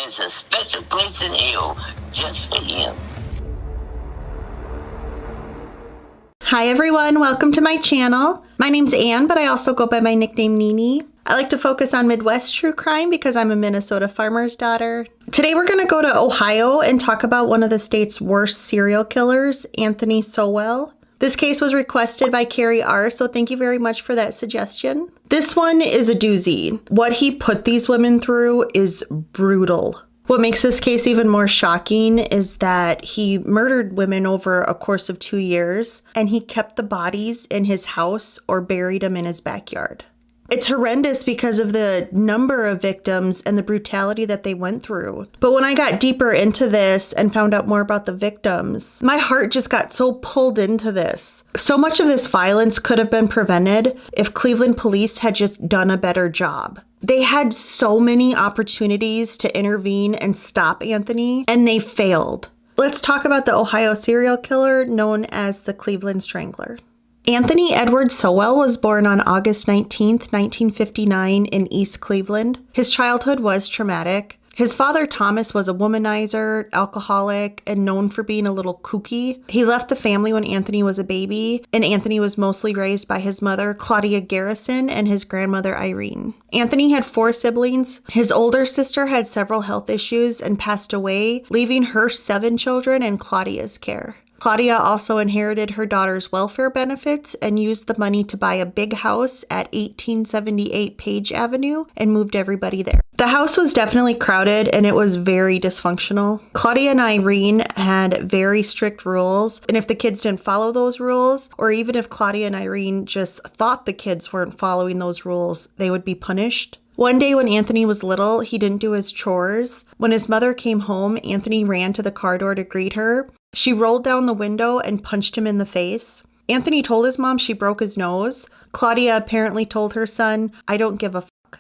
has a special place in hell just for him. Hi everyone, welcome to my channel. My name's Anne, but I also go by my nickname Nini. I like to focus on Midwest true crime because I'm a Minnesota farmer's daughter. Today we're going to go to Ohio and talk about one of the state's worst serial killers, Anthony Sowell. This case was requested by Carrie R, so thank you very much for that suggestion. This one is a doozy. What he put these women through is brutal. What makes this case even more shocking is that he murdered women over a course of 2 years, and he kept the bodies in his house or buried them in his backyard. It's horrendous because of the number of victims and the brutality that they went through. But when I got deeper into this and found out more about the victims, my heart just got so pulled into this. So much of this violence could have been prevented if Cleveland police had just done a better job. They had so many opportunities to intervene and stop Anthony, and they failed. Let's talk about the Ohio serial killer known as the Cleveland Strangler. Anthony Edward Sowell was born on August 19, 1959 in East Cleveland. His childhood was traumatic. His father, Thomas, was a womanizer, alcoholic, and known for being a little kooky. He left the family when Anthony was a baby, and Anthony was mostly raised by his mother, Claudia Garrison, and his grandmother, Irene. Anthony had 4 siblings. His older sister had several health issues and passed away, leaving her 7 children in Claudia's care. Claudia also inherited her daughter's welfare benefits and used the money to buy a big house at 1878 Page Avenue and moved everybody there. The house was definitely crowded and it was very dysfunctional. Claudia and Irene had very strict rules, and if the kids didn't follow those rules, or even if Claudia and Irene just thought the kids weren't following those rules, they would be punished. One day when Anthony was little, he didn't do his chores. When his mother came home, Anthony ran to the car door to greet her. She rolled down the window and punched him in the face. Anthony told his mom she broke his nose. Claudia apparently told her son, "I don't give a fuck."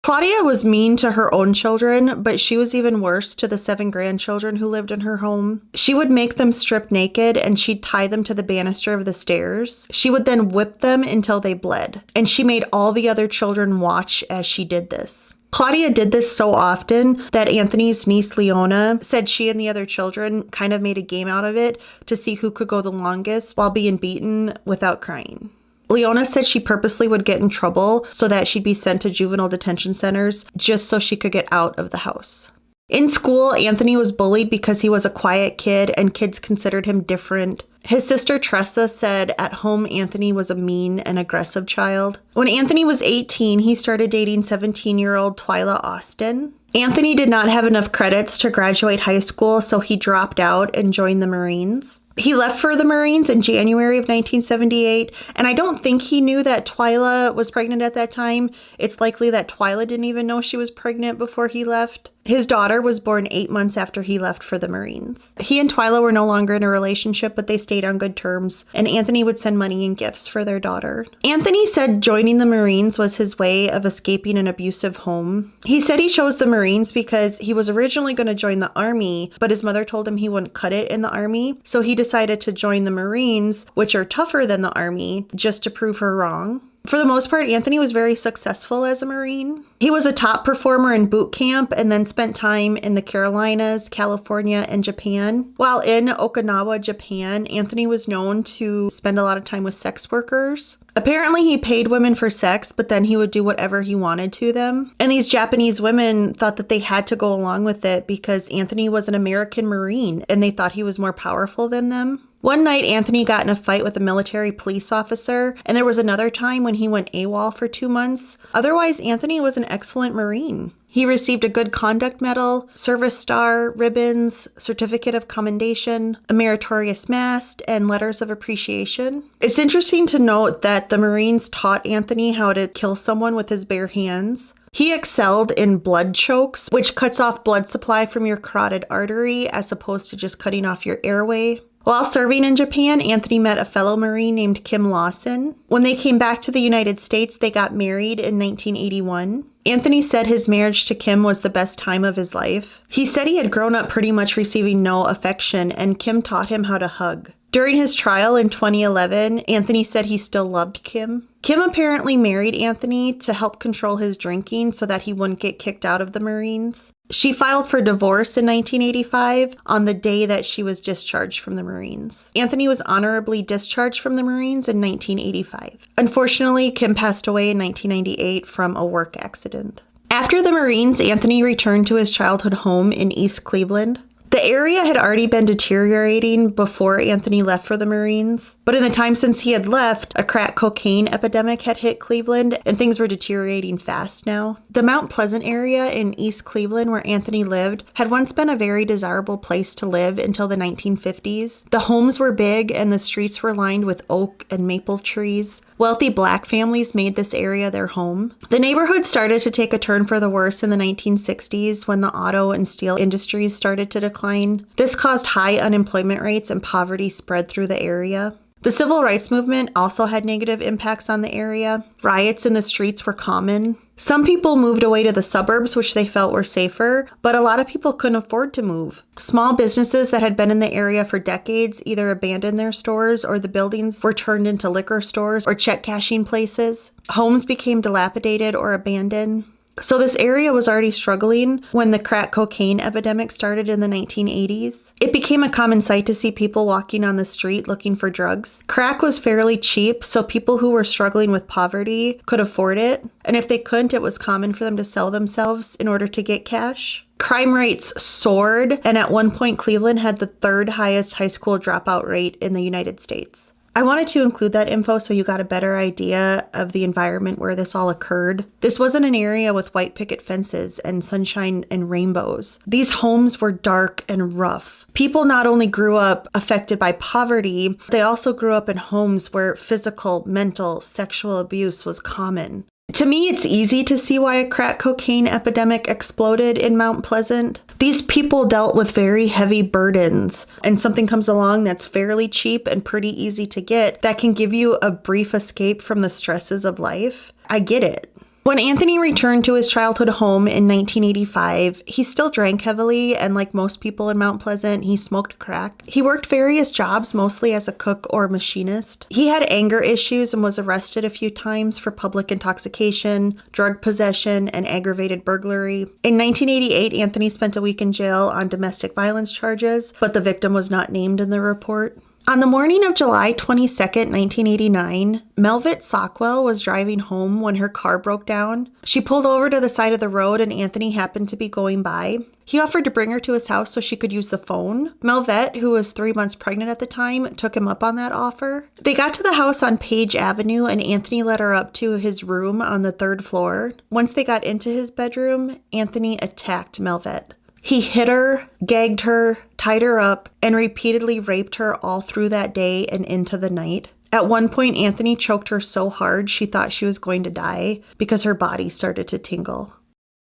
Claudia was mean to her own children, but she was even worse to the 7 grandchildren who lived in her home. She would make them strip naked and she'd tie them to the banister of the stairs. She would then whip them until they bled, and she made all the other children watch as she did this. Claudia did this so often that Anthony's niece Leona said she and the other children kind of made a game out of it to see who could go the longest while being beaten without crying. Leona said she purposely would get in trouble so that she'd be sent to juvenile detention centers just so she could get out of the house. In school, Anthony was bullied because he was a quiet kid and kids considered him different. His sister Tressa said at home Anthony was a mean and aggressive child. When Anthony was 18, he started dating 17-year-old Twyla Austin. Anthony did not have enough credits to graduate high school, so he dropped out and joined the Marines. He left for the Marines in January of 1978, and I don't think he knew that Twyla was pregnant at that time. It's likely that Twyla didn't even know she was pregnant before he left. His daughter was born 8 months after he left for the Marines. He and Twyla were no longer in a relationship, but they stayed on good terms, and Anthony would send money and gifts for their daughter. Anthony said joining the Marines was his way of escaping an abusive home. He said he chose the Marines because he was originally going to join the Army, but his mother told him he wouldn't cut it in the Army, so he decided to join the Marines, which are tougher than the Army, just to prove her wrong. For the most part, Anthony was very successful as a Marine. He was a top performer in boot camp and then spent time in the Carolinas, California, and Japan. While in Okinawa, Japan, Anthony was known to spend a lot of time with sex workers. Apparently, he paid women for sex, but then he would do whatever he wanted to them. And these Japanese women thought that they had to go along with it because Anthony was an American Marine and they thought he was more powerful than them. One night, Anthony got in a fight with a military police officer, and there was another time when he went AWOL for 2 months. Otherwise, Anthony was an excellent Marine. He received a Good Conduct Medal, Service Star, ribbons, Certificate of Commendation, a Meritorious Mast, and letters of appreciation. It's interesting to note that the Marines taught Anthony how to kill someone with his bare hands. He excelled in blood chokes, which cuts off blood supply from your carotid artery as opposed to just cutting off your airway. While serving in Japan, Anthony met a fellow Marine named Kim Lawson. When they came back to the United States, they got married in 1981. Anthony said his marriage to Kim was the best time of his life. He said he had grown up pretty much receiving no affection, and Kim taught him how to hug. During his trial in 2011, Anthony said he still loved Kim. Kim apparently married Anthony to help control his drinking so that he wouldn't get kicked out of the Marines. She filed for divorce in 1985 on the day that she was discharged from the Marines. Anthony was honorably discharged from the Marines in 1985. Unfortunately, Kim passed away in 1998 from a work accident. After the Marines, Anthony returned to his childhood home in East Cleveland. The area had already been deteriorating before Anthony left for the Marines, but in the time since he had left, a crack cocaine epidemic had hit Cleveland and things were deteriorating fast now. The Mount Pleasant area in East Cleveland where Anthony lived had once been a very desirable place to live until the 1950s. The homes were big and the streets were lined with oak and maple trees. Wealthy black families made this area their home. The neighborhood started to take a turn for the worse in the 1960s when the auto and steel industries started to decline. This caused high unemployment rates and poverty spread through the area. The civil rights movement also had negative impacts on the area. Riots in the streets were common. Some people moved away to the suburbs, which they felt were safer, but a lot of people couldn't afford to move. Small businesses that had been in the area for decades either abandoned their stores or the buildings were turned into liquor stores or check cashing places. Homes became dilapidated or abandoned. So this area was already struggling when the crack cocaine epidemic started in the 1980s. It became a common sight to see people walking on the street looking for drugs. Crack was fairly cheap, so people who were struggling with poverty could afford it. And if they couldn't, it was common for them to sell themselves in order to get cash. Crime rates soared, and at one point Cleveland had the third highest high school dropout rate in the United States. I wanted to include that info so you got a better idea of the environment where this all occurred. This wasn't an area with white picket fences and sunshine and rainbows. These homes were dark and rough. People not only grew up affected by poverty, they also grew up in homes where physical, mental, sexual abuse was common. To me, it's easy to see why a crack cocaine epidemic exploded in Mount Pleasant. These people dealt with very heavy burdens, and something comes along that's fairly cheap and pretty easy to get that can give you a brief escape from the stresses of life. I get it. When Anthony returned to his childhood home in 1985, he still drank heavily, and like most people in Mount Pleasant, he smoked crack. He worked various jobs, mostly as a cook or machinist. He had anger issues and was arrested a few times for public intoxication, drug possession, and aggravated burglary. In 1988, Anthony spent a week in jail on domestic violence charges, but the victim was not named in the report. On the morning of July 22nd, 1989, Melvette Sockwell was driving home when her car broke down. She pulled over to the side of the road and Anthony happened to be going by. He offered to bring her to his house so she could use the phone. Melvette, who was 3 months pregnant at the time, took him up on that offer. They got to the house on Page Avenue and Anthony led her up to his room on the 3rd floor. Once they got into his bedroom, Anthony attacked Melvette. He hit her, gagged her, tied her up, and repeatedly raped her all through that day and into the night. At one point, Anthony choked her so hard she thought she was going to die because her body started to tingle.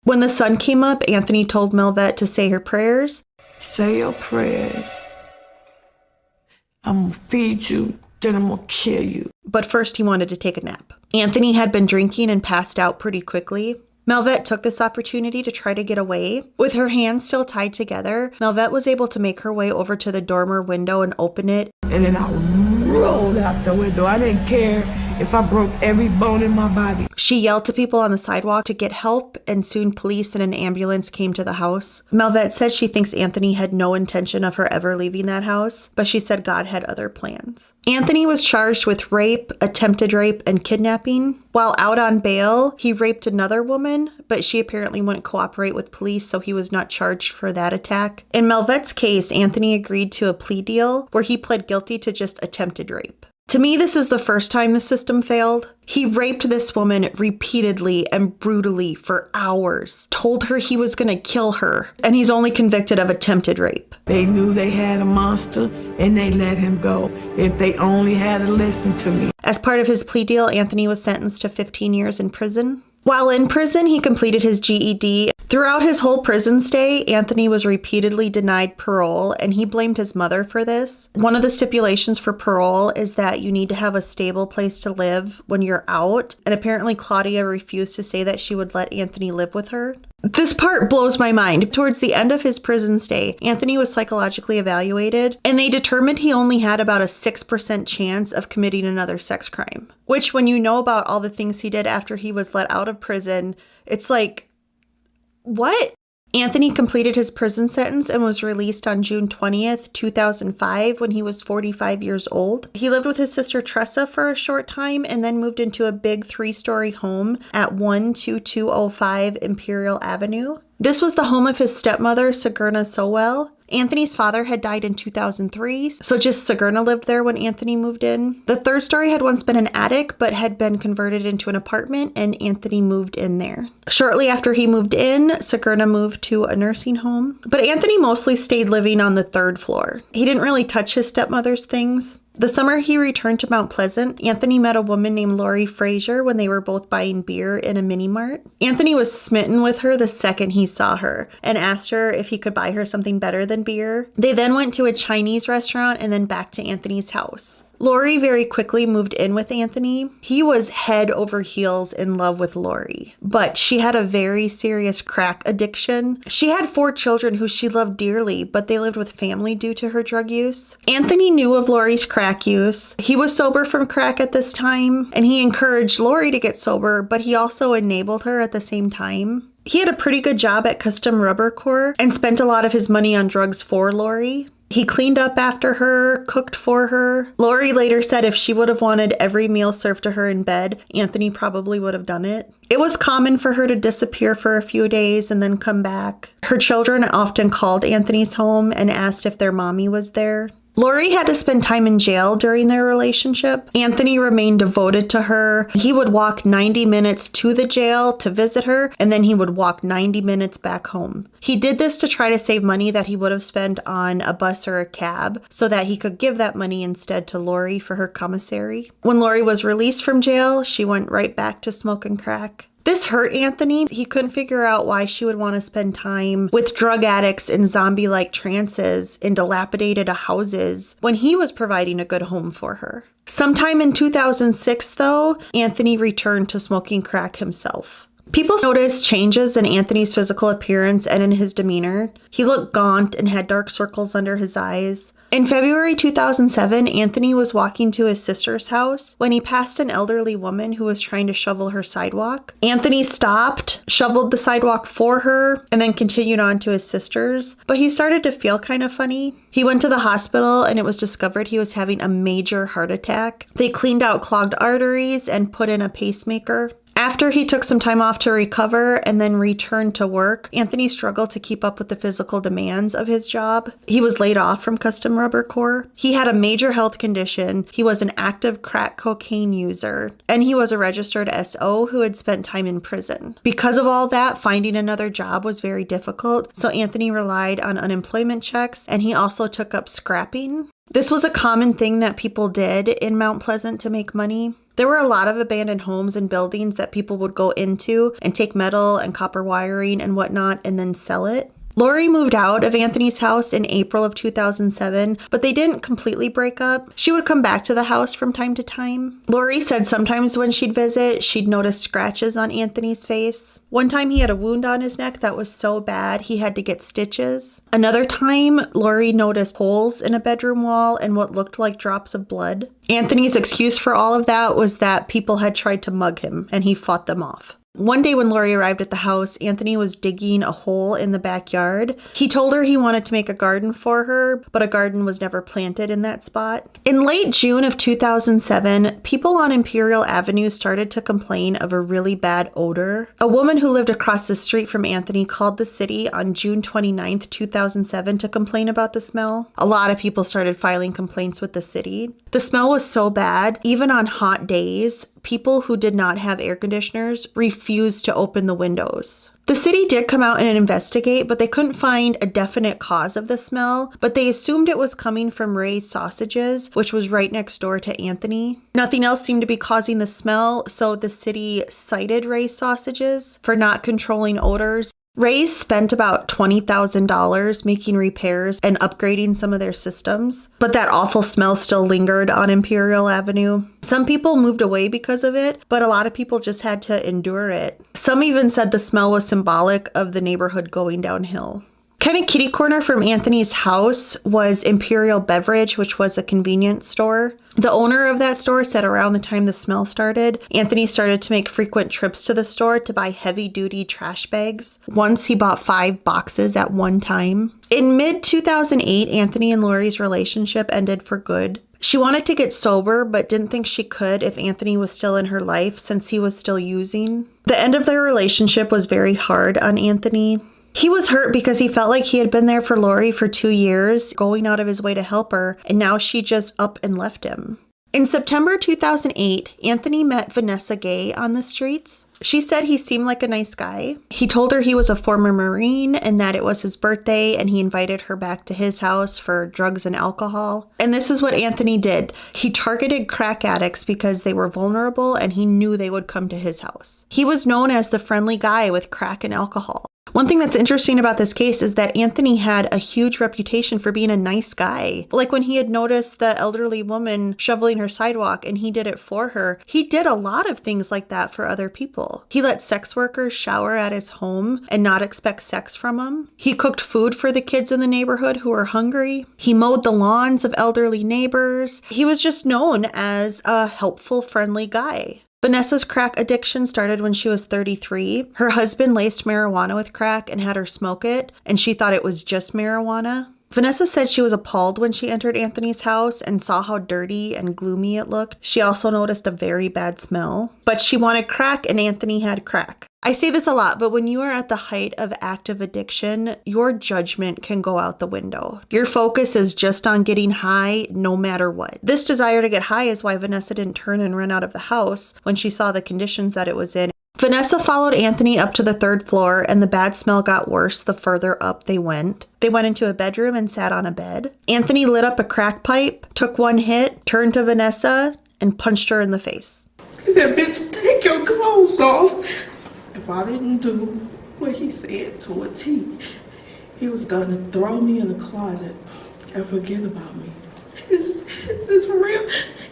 When the sun came up, Anthony told Melvette to say her prayers. Say your prayers. I'm gonna feed you, then I'm gonna kill you. But first he wanted to take a nap. Anthony had been drinking and passed out pretty quickly. Melvette took this opportunity to try to get away. With her hands still tied together, Melvette was able to make her way over to the dormer window and open it. And then I rolled out the window. I didn't care if I broke every bone in my body. She yelled to people on the sidewalk to get help, and soon police and an ambulance came to the house. Melvette said she thinks Anthony had no intention of her ever leaving that house, but she said God had other plans. Anthony was charged with rape, attempted rape, and kidnapping. While out on bail, he raped another woman, but she apparently wouldn't cooperate with police, so he was not charged for that attack. In Melvette's case, Anthony agreed to a plea deal where he pled guilty to just attempted rape. To me, this is the first time the system failed. He raped this woman repeatedly and brutally for hours, told her he was going to kill her, and he's only convicted of attempted rape. They knew they had a monster, and they let him go. If they only had to listen to me. As part of his plea deal, Anthony was sentenced to 15 years in prison. While in prison, he completed his GED. Throughout his whole prison stay, Anthony was repeatedly denied parole, and he blamed his mother for this. One of the stipulations for parole is that you need to have a stable place to live when you're out, and apparently Claudia refused to say that she would let Anthony live with her. This part blows my mind. Towards the end of his prison stay, Anthony was psychologically evaluated, and they determined he only had about a 6% chance of committing another sex crime. Which, when you know about all the things he did after he was let out of prison, it's like, what? Anthony completed his prison sentence and was released on June 20th, 2005 when he was 45 years old. He lived with his sister Tressa for a short time and then moved into a big 3-story home at 12205 Imperial Avenue. This was the home of his stepmother, Tashana Sowell. Anthony's father had died in 2003, so just Tashana lived there when Anthony moved in. The 3rd story had once been an attic, but had been converted into an apartment, and Anthony moved in there. Shortly after he moved in, Tashana moved to a nursing home, but Anthony mostly stayed living on the 3rd floor. He didn't really touch his stepmother's things. The summer he returned to Mount Pleasant, Anthony met a woman named Lori Frasier when they were both buying beer in a mini mart. Anthony was smitten with her the second he saw her and asked her if he could buy her something better than beer. They then went to a Chinese restaurant and then back to Anthony's house. Lori very quickly moved in with Anthony. He was head over heels in love with Lori, but she had a very serious crack addiction. She had 4 children who she loved dearly, but they lived with family due to her drug use. Anthony knew of Lori's crack use. He was sober from crack at this time, and he encouraged Lori to get sober, but he also enabled her at the same time. He had a pretty good job at Custom Rubber Corps and spent a lot of his money on drugs for Lori. He cleaned up after her, cooked for her. Lori later said if she would have wanted every meal served to her in bed, Anthony probably would have done it. It was common for her to disappear for a few days and then come back. Her children often called Anthony's home and asked if their mommy was there. Lori had to spend time in jail during their relationship. Anthony remained devoted to her. He would walk 90 minutes to the jail to visit her, and then he would walk 90 minutes back home. He did this to try to save money that he would have spent on a bus or a cab so that he could give that money instead to Lori for her commissary. When Lori was released from jail, she went right back to smoking crack. This hurt Anthony. He couldn't figure out why she would want to spend time with drug addicts in zombie-like trances in dilapidated houses when he was providing a good home for her. Sometime in 2006, though, Anthony returned to smoking crack himself. People noticed changes in Anthony's physical appearance and in his demeanor. He looked gaunt and had dark circles under his eyes. In February 2007, Anthony was walking to his sister's house when he passed an elderly woman who was trying to shovel her sidewalk. Anthony stopped, shoveled the sidewalk for her, and then continued on to his sister's, but he started to feel kind of funny. He went to the hospital and it was discovered he was having a major heart attack. They cleaned out clogged arteries and put in a pacemaker. After he took some time off to recover and then returned to work, Anthony struggled to keep up with the physical demands of his job. He was laid off from Custom Rubber Corps. He had a major health condition. He was an active crack cocaine user, and he was a registered SO who had spent time in prison. Because of all that, finding another job was very difficult, so Anthony relied on unemployment checks, and he also took up scrapping. This was a common thing that people did in Mount Pleasant to make money. There were a lot of abandoned homes and buildings that people would go into and take metal and copper wiring and whatnot and then sell it. Lori moved out of Anthony's house in April of 2007, but they didn't completely break up. She would come back to the house from time to time. Lori said sometimes when she'd visit, she'd notice scratches on Anthony's face. One time he had a wound on his neck that was so bad he had to get stitches. Another time, Lori noticed holes in a bedroom wall and what looked like drops of blood. Anthony's excuse for all of that was that people had tried to mug him and he fought them off. One day when Lori arrived at the house, Anthony was digging a hole in the backyard. He told her he wanted to make a garden for her, but a garden was never planted in that spot. In late June of 2007, people on Imperial Avenue started to complain of a really bad odor. A woman who lived across the street from Anthony called the city on June 29th, 2007 to complain about the smell. A lot of people started filing complaints with the city. The smell was so bad, even on hot days, people who did not have air conditioners refused to open the windows. The city did come out and investigate, but they couldn't find a definite cause of the smell, but they assumed it was coming from Ray's Sausages, which was right next door to Anthony. Nothing else seemed to be causing the smell, so the city cited Ray's Sausages for not controlling odors. Ray's spent about $20,000 making repairs and upgrading some of their systems, but that awful smell still lingered on Imperial Avenue. Some people moved away because of it, but a lot of people just had to endure it. Some even said the smell was symbolic of the neighborhood going downhill. Kind of kitty corner from Anthony's house was Imperial Beverage, which was a convenience store. The owner of that store said around the time the smell started, Anthony started to make frequent trips to the store to buy heavy-duty trash bags. Once he bought 5 boxes at one time. In mid-2008, Anthony and Lori's relationship ended for good. She wanted to get sober, but didn't think she could if Anthony was still in her life since he was still using. The end of their relationship was very hard on Anthony. He was hurt because he felt like he had been there for Lori for 2 years, going out of his way to help her, and now she just up and left him. In September 2008, Anthony met Vanessa Gay on the streets. She said he seemed like a nice guy. He told her he was a former Marine and that it was his birthday and he invited her back to his house for drugs and alcohol. And this is what Anthony did. He targeted crack addicts because they were vulnerable and he knew they would come to his house. He was known as the friendly guy with crack and alcohol. One thing that's interesting about this case is that Anthony had a huge reputation for being a nice guy. Like when he had noticed the elderly woman shoveling her sidewalk and he did it for her, he did a lot of things like that for other people. He let sex workers shower at his home and not expect sex from them. He cooked food for the kids in the neighborhood who were hungry. He mowed the lawns of elderly neighbors. He was just known as a helpful, friendly guy. Vanessa's crack addiction started when she was 33. Her husband laced marijuana with crack and had her smoke it, and she thought it was just marijuana. Vanessa said she was appalled when she entered Anthony's house and saw how dirty and gloomy it looked. She also noticed a very bad smell, but she wanted crack and Anthony had crack. I say this a lot, but when you are at the height of active addiction, your judgment can go out the window. Your focus is just on getting high no matter what. This desire to get high is why Vanessa didn't turn and run out of the house when she saw the conditions that it was in. Vanessa followed Anthony up to the 3rd floor and the bad smell got worse the further up they went. They went into a bedroom and sat on a bed. Anthony lit up a crack pipe, took one hit, turned to Vanessa, and punched her in the face. He said, bitch, take your clothes off. If I didn't do what he said to a T, he was gonna throw me in a closet and forget about me. Is this real?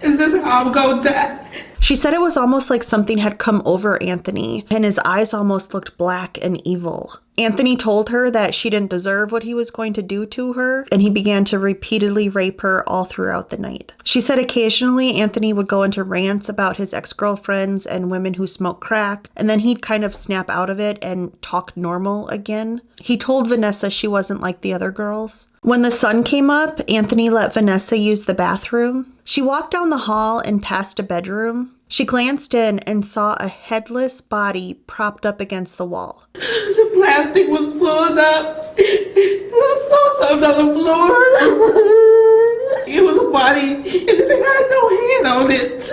Is this how I'm gonna die? She said it was almost like something had come over Anthony, and his eyes almost looked black and evil. Anthony told her that she didn't deserve what he was going to do to her, and he began to repeatedly rape her all throughout the night. She said occasionally Anthony would go into rants about his ex-girlfriends and women who smoke crack, and then he'd kind of snap out of it and talk normal again. He told Vanessa she wasn't like the other girls. When the sun came up, Anthony let Vanessa use the bathroom. She walked down the hall and past a bedroom. She glanced in and saw a headless body propped up against the wall. The plastic was pulled up. I saw something on the floor. It was a body and it had no hand on it.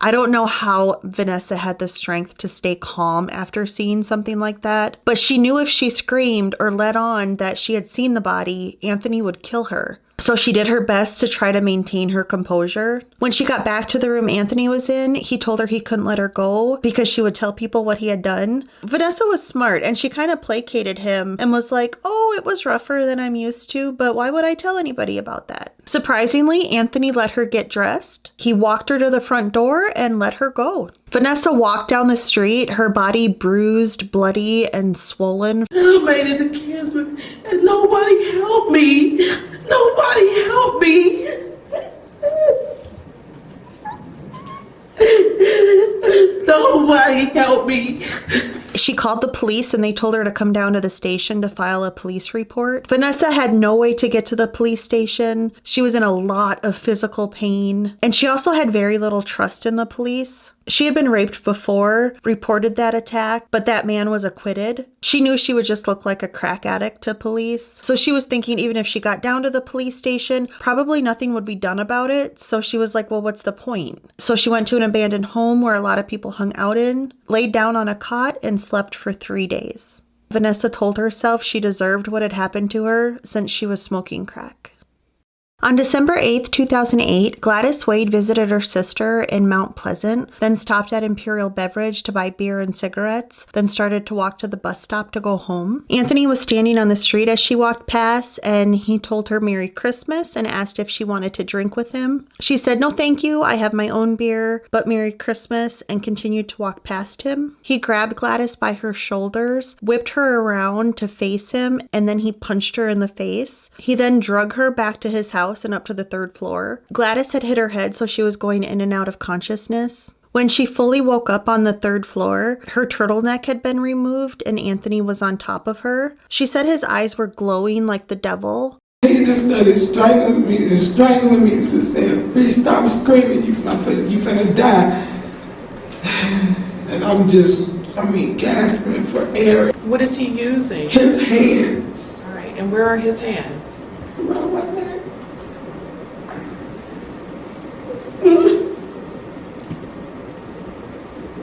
I don't know how Vanessa had the strength to stay calm after seeing something like that, but she knew if she screamed or let on that she had seen the body, Anthony would kill her. So she did her best to try to maintain her composure. When she got back to the room Anthony was in, he told her he couldn't let her go because she would tell people what he had done. Vanessa was smart and she kind of placated him and was like, oh, it was rougher than I'm used to, but why would I tell anybody about that? Surprisingly, Anthony let her get dressed. He walked her to the front door and let her go. Vanessa walked down the street, her body bruised, bloody, and swollen. I made it to cancer and nobody helped me. Nobody helped me. Nobody helped me. She called the police and they told her to come down to the station to file a police report. Vanessa had no way to get to the police station. She was in a lot of physical pain, and she also had very little trust in the police. She had been raped before, reported that attack, but that man was acquitted. She knew she would just look like a crack addict to police. So she was thinking even if she got down to the police station, probably nothing would be done about it. So she was like, well, what's the point? So she went to an abandoned home where a lot of people hung out in, laid down on a cot, and slept for 3 days. Vanessa told herself she deserved what had happened to her since she was smoking crack. On December 8th, 2008, Gladys Wade visited her sister in Mount Pleasant, then stopped at Imperial Beverage to buy beer and cigarettes, then started to walk to the bus stop to go home. Anthony was standing on the street as she walked past, and he told her Merry Christmas and asked if she wanted to drink with him. She said, "No, thank you. I have my own beer, but Merry Christmas," and continued to walk past him. He grabbed Gladys by her shoulders, whipped her around to face him, and then he punched her in the face. He then drug her back to his house and up to the 3rd floor. Gladys had hit her head, so she was going in and out of consciousness. When she fully woke up on the 3rd floor, her turtleneck had been removed and Anthony was on top of her. She said his eyes were glowing like the devil. He just started strangling me and strangling me and said, "Please stop screaming, you finna die." And I'm just, gasping for air. What is he using? His hands. All right, and where are his hands? Around my neck.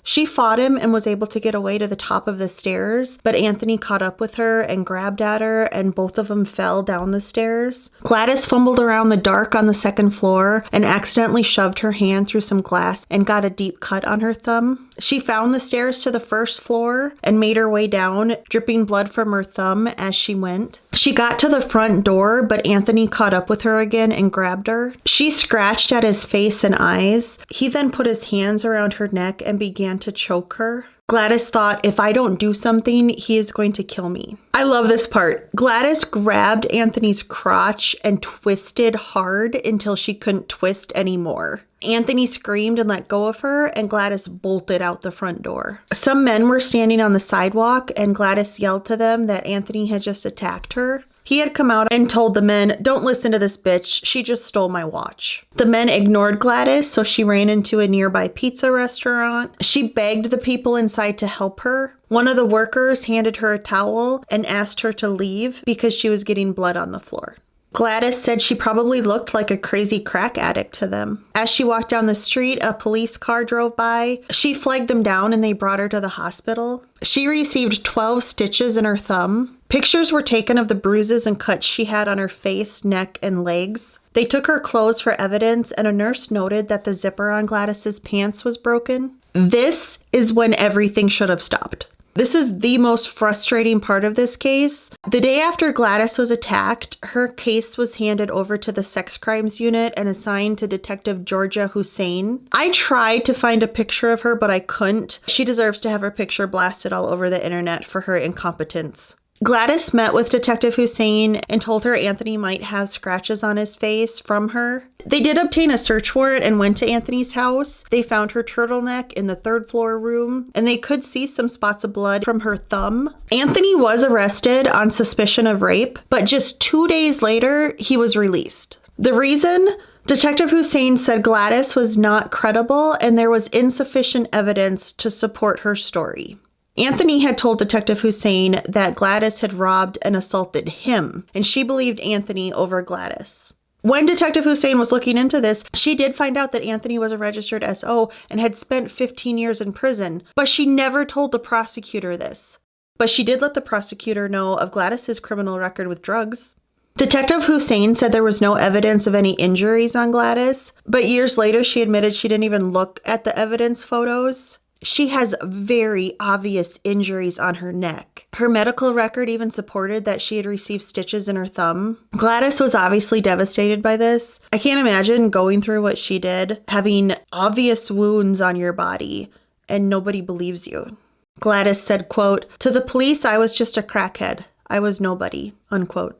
She fought him and was able to get away to the top of the stairs, but Anthony caught up with her and grabbed at her, and both of them fell down the stairs. Gladys fumbled around the dark on the 2nd floor and accidentally shoved her hand through some glass and got a deep cut on her thumb. She found the stairs to the 1st floor and made her way down, dripping blood from her thumb as she went. She got to the front door, but Anthony caught up with her again and grabbed her. She scratched at his face and eyes. He then put his hands around her neck and began to choke her. Gladys thought, if I don't do something, he is going to kill me. I love this part. Gladys grabbed Anthony's crotch and twisted hard until she couldn't twist anymore. Anthony screamed and let go of her, and Gladys bolted out the front door. Some men were standing on the sidewalk, and Gladys yelled to them that Anthony had just attacked her. He had come out and told the men, "Don't listen to this bitch. She just stole my watch." The men ignored Gladys, so she ran into a nearby pizza restaurant. She begged the people inside to help her. One of the workers handed her a towel and asked her to leave because she was getting blood on the floor. Gladys said she probably looked like a crazy crack addict to them. As she walked down the street, a police car drove by. She flagged them down and they brought her to the hospital. She received 12 stitches in her thumb. Pictures were taken of the bruises and cuts she had on her face, neck, and legs. They took her clothes for evidence, and a nurse noted that the zipper on Gladys's pants was broken. This is when everything should have stopped. This is the most frustrating part of this case. The day after Gladys was attacked, her case was handed over to the sex crimes unit and assigned to Detective Georgia Hussein. I tried to find a picture of her, but I couldn't. She deserves to have her picture blasted all over the internet for her incompetence. Gladys met with Detective Hussein and told her Anthony might have scratches on his face from her. They did obtain a search warrant and went to Anthony's house. They found her turtleneck in the 3rd floor room, and they could see some spots of blood from her thumb. Anthony was arrested on suspicion of rape, but just 2 days later, he was released. The reason? Detective Hussein said Gladys was not credible and there was insufficient evidence to support her story. Anthony had told Detective Hussein that Gladys had robbed and assaulted him, and she believed Anthony over Gladys. When Detective Hussein was looking into this, she did find out that Anthony was a registered SO and had spent 15 years in prison, but she never told the prosecutor this. But she did let the prosecutor know of Gladys's criminal record with drugs. Detective Hussein said there was no evidence of any injuries on Gladys, but years later she admitted she didn't even look at the evidence photos. She has very obvious injuries on her neck. Her medical record even supported that she had received stitches in her thumb. Gladys was obviously devastated by this. I can't imagine going through what she did, having obvious wounds on your body, and nobody believes you. Gladys said, quote, "To the police, I was just a crackhead. I was nobody," unquote.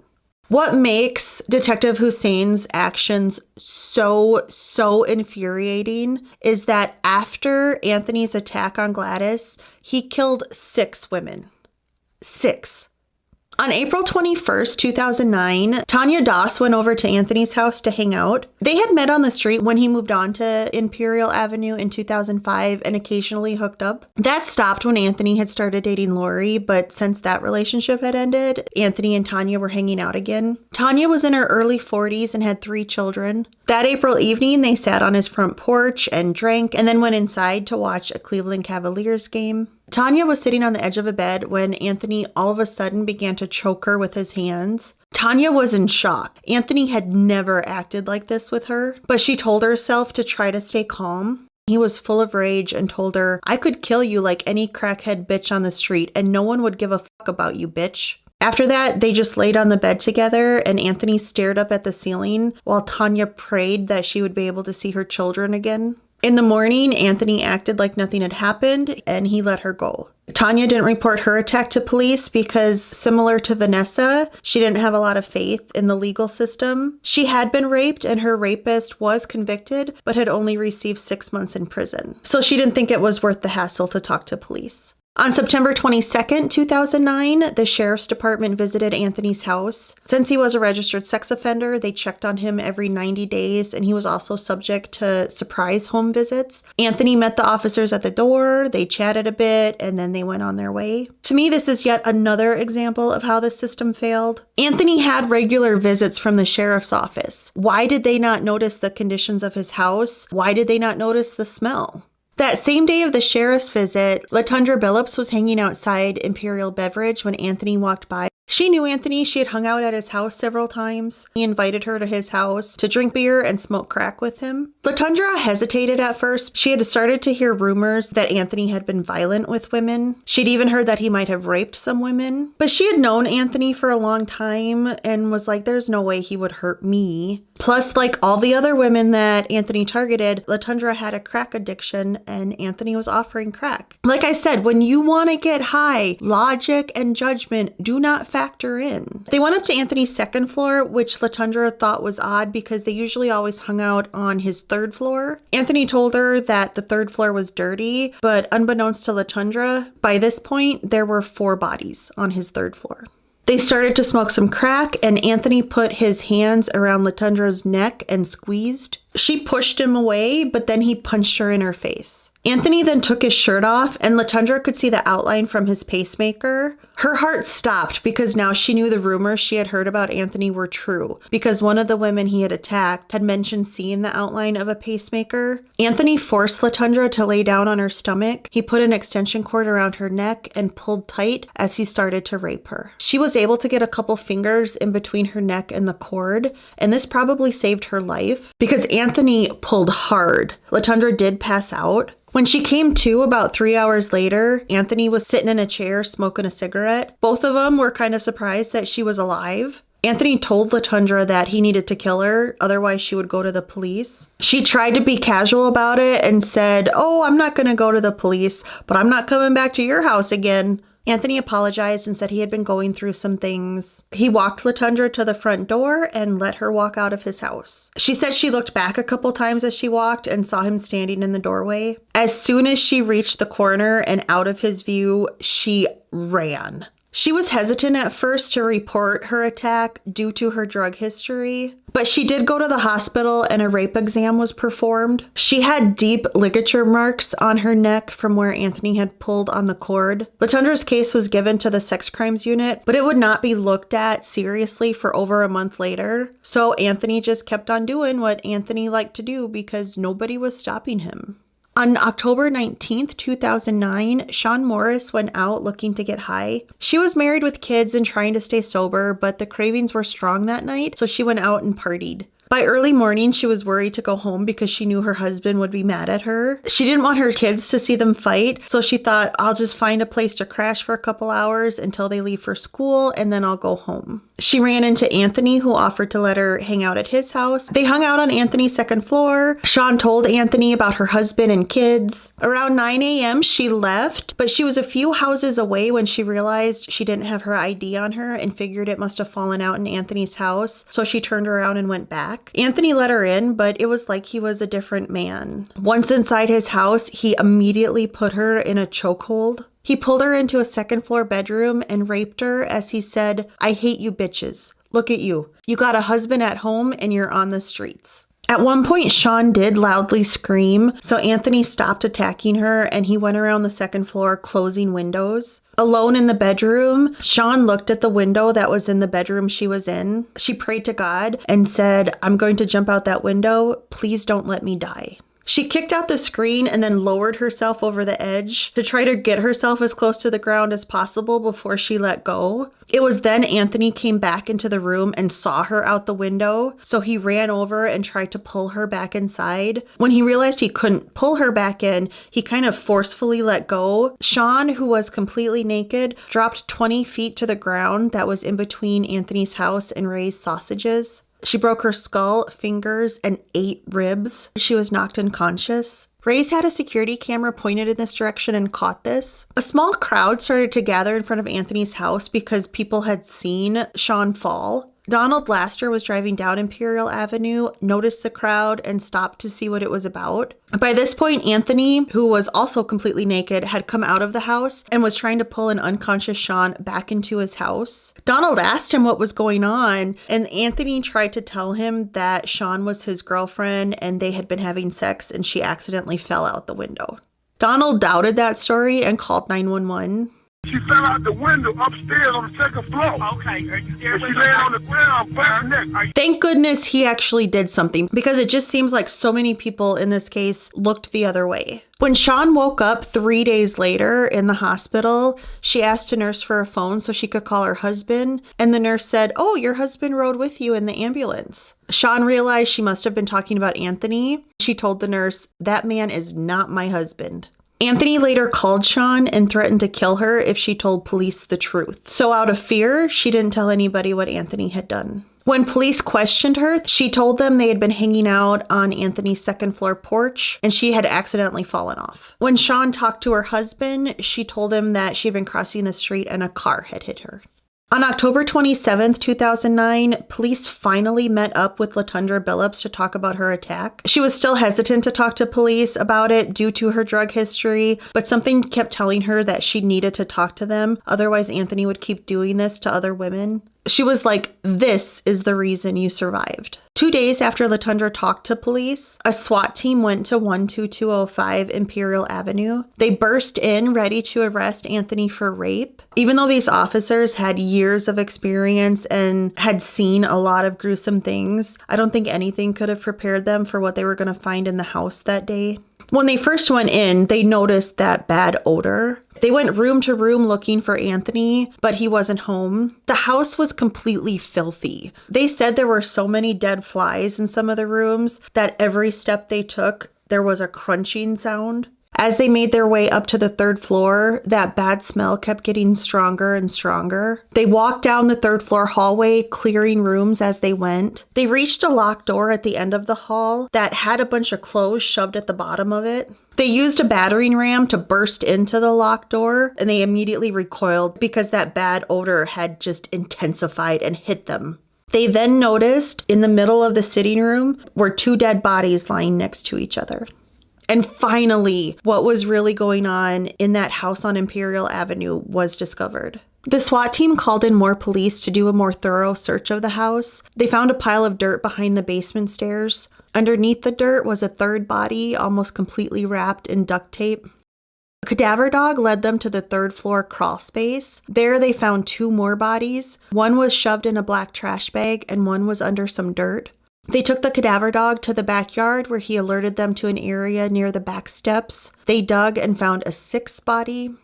What makes Detective Hussein's actions so infuriating is that after Anthony's attack on Gladys, he killed 6 women. 6. On April 21st, 2009, Tanya Doss went over to Anthony's house to hang out. They had met on the street when he moved on to Imperial Avenue in 2005 and occasionally hooked up. That stopped when Anthony had started dating Lori, but since that relationship had ended, Anthony and Tanya were hanging out again. Tanya was in her early 40s and had 3 children. That April evening, they sat on his front porch and drank and then went inside to watch a Cleveland Cavaliers game. Tanya was sitting on the edge of a bed when Anthony all of a sudden began to choke her with his hands. Tanya was in shock. Anthony had never acted like this with her, but she told herself to try to stay calm. He was full of rage and told her, "I could kill you like any crackhead bitch on the street and no one would give a fuck about you, bitch." After that, they just laid on the bed together and Anthony stared up at the ceiling while Tanya prayed that she would be able to see her children again. In the morning, Anthony acted like nothing had happened and he let her go. Tanya didn't report her attack to police because, similar to Vanessa, she didn't have a lot of faith in the legal system. She had been raped and her rapist was convicted, but had only received 6 months in prison. So she didn't think it was worth the hassle to talk to police. On September 22nd, 2009, the sheriff's department visited Anthony's house. Since he was a registered sex offender, they checked on him every 90 days, and he was also subject to surprise home visits. Anthony met the officers at the door, they chatted a bit, and then they went on their way. To me, this is yet another example of how the system failed. Anthony had regular visits from the sheriff's office. Why did they not notice the conditions of his house? Why did they not notice the smell? That same day of the sheriff's visit, Latundra Billups was hanging outside Imperial Beverage when Anthony walked by. She knew Anthony. She had hung out at his house several times. He invited her to his house to drink beer and smoke crack with him. Latundra hesitated at first. She had started to hear rumors that Anthony had been violent with women. She'd even heard that he might have raped some women. But she had known Anthony for a long time and was like, there's no way he would hurt me. Plus, like all the other women that Anthony targeted, Latundra had a crack addiction and Anthony was offering crack. Like I said, when you want to get high, logic and judgment do not factor in. They went up to Anthony's second floor, which Latundra thought was odd because they usually always hung out on his third floor. Anthony told her that the third floor was dirty, but unbeknownst to Latundra, by this point, there were 4 bodies on his third floor. They started to smoke some crack and Anthony put his hands around Latundra's neck and squeezed. She pushed him away, but then he punched her in her face. Anthony then took his shirt off and Latundra could see the outline from his pacemaker. Her heart stopped because now she knew the rumors she had heard about Anthony were true because one of the women he had attacked had mentioned seeing the outline of a pacemaker. Anthony forced Latundra to lay down on her stomach. He put an extension cord around her neck and pulled tight as he started to rape her. She was able to get a couple fingers in between her neck and the cord, and this probably saved her life because Anthony pulled hard. Latundra did pass out. When she came to about 3 hours later, Anthony was sitting in a chair smoking a cigarette. Both of them were kind of surprised that she was alive. Anthony told Latundra that he needed to kill her, otherwise she would go to the police. She tried to be casual about it and said, "Oh, I'm not going to go to the police, but I'm not coming back to your house again." Anthony apologized and said he had been going through some things. He walked Latundra to the front door and let her walk out of his house. She said she looked back a couple times as she walked and saw him standing in the doorway. As soon as she reached the corner and out of his view, she ran. She was hesitant at first to report her attack due to her drug history, but she did go to the hospital and a rape exam was performed. She had deep ligature marks on her neck from where Anthony had pulled on the cord. Latundra's case was given to the sex crimes unit, but it would not be looked at seriously for over a month later. So Anthony just kept on doing what Anthony liked to do because nobody was stopping him. On October 19th, 2009, Shawn Morris went out looking to get high. She was married with kids and trying to stay sober, but the cravings were strong that night, so she went out and partied. By early morning, she was worried to go home because she knew her husband would be mad at her. She didn't want her kids to see them fight, so she thought, I'll just find a place to crash for a couple hours until they leave for school, and then I'll go home. She ran into Anthony, who offered to let her hang out at his house. They hung out on Anthony's second floor. Shawn told Anthony about her husband and kids. Around 9 a.m., she left, but she was a few houses away when she realized she didn't have her ID on her and figured it must have fallen out in Anthony's house, so she turned around and went back. Anthony let her in, but it was like he was a different man. Once inside his house, he immediately put her in a chokehold. He pulled her into a second floor bedroom and raped her as he said, "I hate you bitches. Look at you. You got a husband at home and you're on the streets." At one point, Shawn did loudly scream, so Anthony stopped attacking her and he went around the second floor closing windows. Alone in the bedroom, Shawn looked at the window that was in the bedroom she was in. She prayed to God and said, "I'm going to jump out that window. Please don't let me die." She kicked out the screen and then lowered herself over the edge to try to get herself as close to the ground as possible before she let go. It was then Anthony came back into the room and saw her out the window, so he ran over and tried to pull her back inside. When he realized he couldn't pull her back in, he kind of forcefully let go. Shawn, who was completely naked, dropped 20 feet to the ground that was in between Anthony's house and Ray's sausages. She broke her skull, fingers, and 8 ribs. She was knocked unconscious. Ray's had a security camera pointed in this direction and caught this. A small crowd started to gather in front of Anthony's house because people had seen Shawn fall. Donald Laster was driving down Imperial Avenue, noticed the crowd, and stopped to see what it was about. By this point, Anthony, who was also completely naked, had come out of the house and was trying to pull an unconscious Shawn back into his house. Donald asked him what was going on, and Anthony tried to tell him that Shawn was his girlfriend and they had been having sex and she accidentally fell out the window. Donald doubted that story and called 911. She fell out the window upstairs on the second floor. Okay, are you there? She laid on the ground, back neck. Thank goodness he actually did something, because it just seems like so many people in this case looked the other way. When Shawn woke up 3 days later in the hospital, she asked a nurse for a phone so she could call her husband, and the nurse said, "Oh, your husband rode with you in the ambulance." Shawn realized she must have been talking about Anthony. She told the nurse, "That man is not my husband." Anthony later called Shawn and threatened to kill her if she told police the truth. So out of fear, she didn't tell anybody what Anthony had done. When police questioned her, she told them they had been hanging out on Anthony's second floor porch and she had accidentally fallen off. When Shawn talked to her husband, she told him that she had been crossing the street and a car had hit her. On October 27th, 2009, police finally met up with Latundra Billups to talk about her attack. She was still hesitant to talk to police about it due to her drug history, but something kept telling her that she needed to talk to them, otherwise Anthony would keep doing this to other women. She was like, "This is the reason you survived." 2 days after Latundra talked to police, a SWAT team went to 12205 Imperial Avenue. They burst in ready to arrest Anthony for rape. Even though these officers had years of experience and had seen a lot of gruesome things, I don't think anything could have prepared them for what they were going to find in the house that day. When they first went in, they noticed that bad odor. They went room to room looking for Anthony, but he wasn't home. The house was completely filthy. They said there were so many dead flies in some of the rooms that every step they took, there was a crunching sound. As they made their way up to the 3rd floor, that bad smell kept getting stronger and stronger. They walked down the 3rd floor hallway, clearing rooms as they went. They reached a locked door at the end of the hall that had a bunch of clothes shoved at the bottom of it. They used a battering ram to burst into the locked door, and they immediately recoiled because that bad odor had just intensified and hit them. They then noticed in the middle of the sitting room were 2 dead bodies lying next to each other. And finally, what was really going on in that house on Imperial Avenue was discovered. The SWAT team called in more police to do a more thorough search of the house. They found a pile of dirt behind the basement stairs. Underneath the dirt was a 3rd body, almost completely wrapped in duct tape. A cadaver dog led them to the 3rd floor crawl space. There they found 2 more bodies. One was shoved in a black trash bag and one was under some dirt. They took the cadaver dog to the backyard where he alerted them to an area near the back steps. They dug and found a 6th body.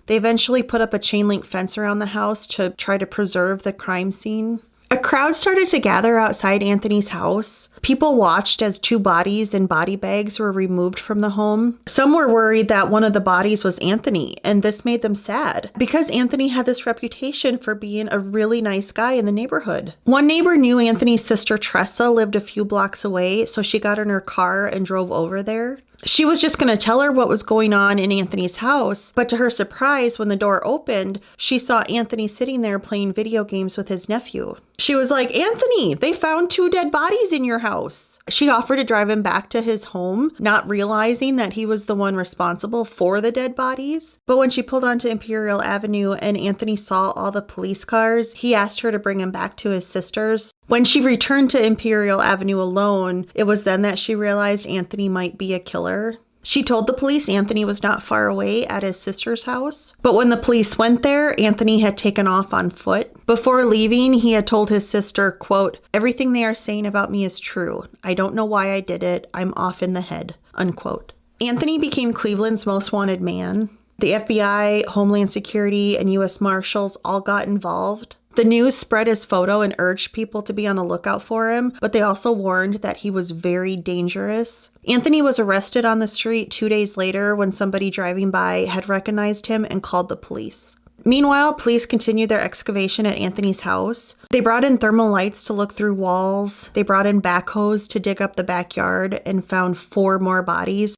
They eventually put up a chain link fence around the house to try to preserve the crime scene. A crowd started to gather outside Anthony's house. People watched as 2 bodies and body bags were removed from the home. Some were worried that one of the bodies was Anthony, and this made them sad because Anthony had this reputation for being a really nice guy in the neighborhood. One neighbor knew Anthony's sister Tressa lived a few blocks away, so she got in her car and drove over there. She was just going to tell her what was going on in Anthony's house, but to her surprise, when the door opened, she saw Anthony sitting there playing video games with his nephew. She was like, "Anthony, they found 2 dead bodies in your house." She offered to drive him back to his home, not realizing that he was the one responsible for the dead bodies. But when she pulled onto Imperial Avenue and Anthony saw all the police cars, he asked her to bring him back to his sister's. When she returned to Imperial Avenue alone, it was then that she realized Anthony might be a killer. She told the police Anthony was not far away at his sister's house, but when the police went there, Anthony had taken off on foot. Before leaving, he had told his sister, quote, "Everything they are saying about me is true. I don't know why I did it. I'm off in the head," unquote. Anthony became Cleveland's most wanted man. The FBI, Homeland Security, and U.S. Marshals all got involved. The news spread his photo and urged people to be on the lookout for him, but they also warned that he was very dangerous. Anthony was arrested on the street 2 days later when somebody driving by had recognized him and called the police. Meanwhile, police continued their excavation at Anthony's house. They brought in thermal lights to look through walls. They brought in backhoes to dig up the backyard and found 4 more bodies.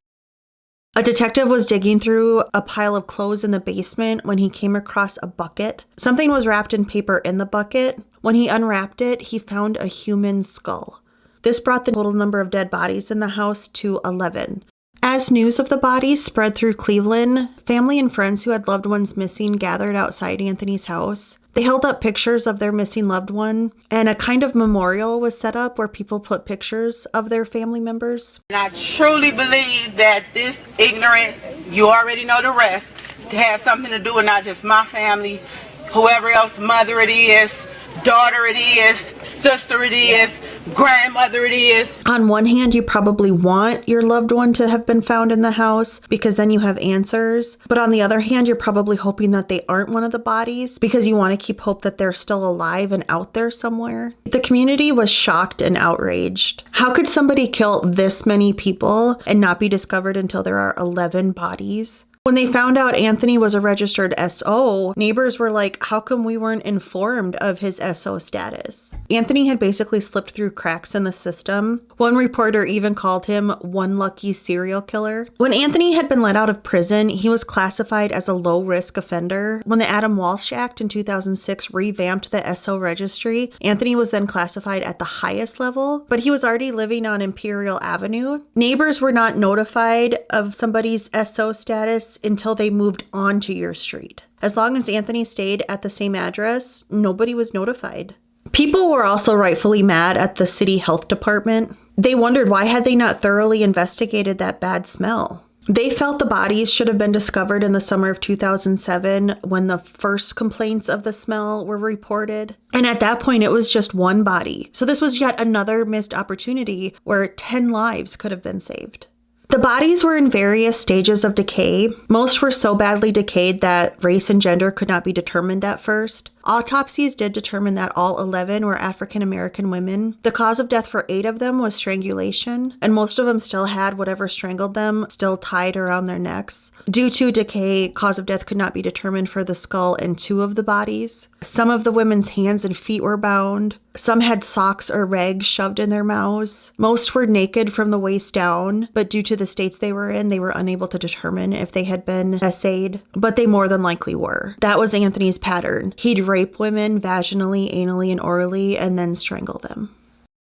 A detective was digging through a pile of clothes in the basement when he came across a bucket. Something was wrapped in paper in the bucket. When he unwrapped it, he found a human skull. This brought the total number of dead bodies in the house to 11. As news of the bodies spread through Cleveland, family and friends who had loved ones missing gathered outside Anthony's house. They held up pictures of their missing loved one, and a kind of memorial was set up where people put pictures of their family members. And I truly believe that this ignorant, you already know the rest, has something to do with not just my family, whoever else, mother it is, daughter it is, sister it is, grandmother it is. On one hand, you probably want your loved one to have been found in the house because then you have answers. But on the other hand, you're probably hoping that they aren't one of the bodies because you want to keep hope that they're still alive and out there somewhere. The community was shocked and outraged. How could somebody kill this many people and not be discovered until there are 11 bodies? When they found out Anthony was a registered SO, neighbors were like, how come we weren't informed of his SO status? Anthony had basically slipped through cracks in the system. One reporter even called him one lucky serial killer. When Anthony had been let out of prison, he was classified as a low-risk offender. When the Adam Walsh Act in 2006 revamped the SO registry, Anthony was then classified at the highest level, but he was already living on Imperial Avenue. Neighbors were not notified of somebody's SO status until they moved onto your street. As long as Anthony stayed at the same address, nobody was notified. People were also rightfully mad at the city health department. They wondered why had they not thoroughly investigated that bad smell. They felt the bodies should have been discovered in the summer of 2007 when the first complaints of the smell were reported. And at that point, it was just one body. So this was yet another missed opportunity where 10 lives could have been saved. The bodies were in various stages of decay. Most were so badly decayed that race and gender could not be determined at first. Autopsies did determine that all 11 were African American women. The cause of death for 8 of them was strangulation, and most of them still had whatever strangled them still tied around their necks. Due to decay, cause of death could not be determined for the skull and 2 of the bodies. Some of the women's hands and feet were bound. Some had socks or rags shoved in their mouths. Most were naked from the waist down, but due to the states they were in, they were unable to determine if they had been essayed, but they more than likely were. That was Anthony's pattern. He'd rape women vaginally, anally, and orally, and then strangle them.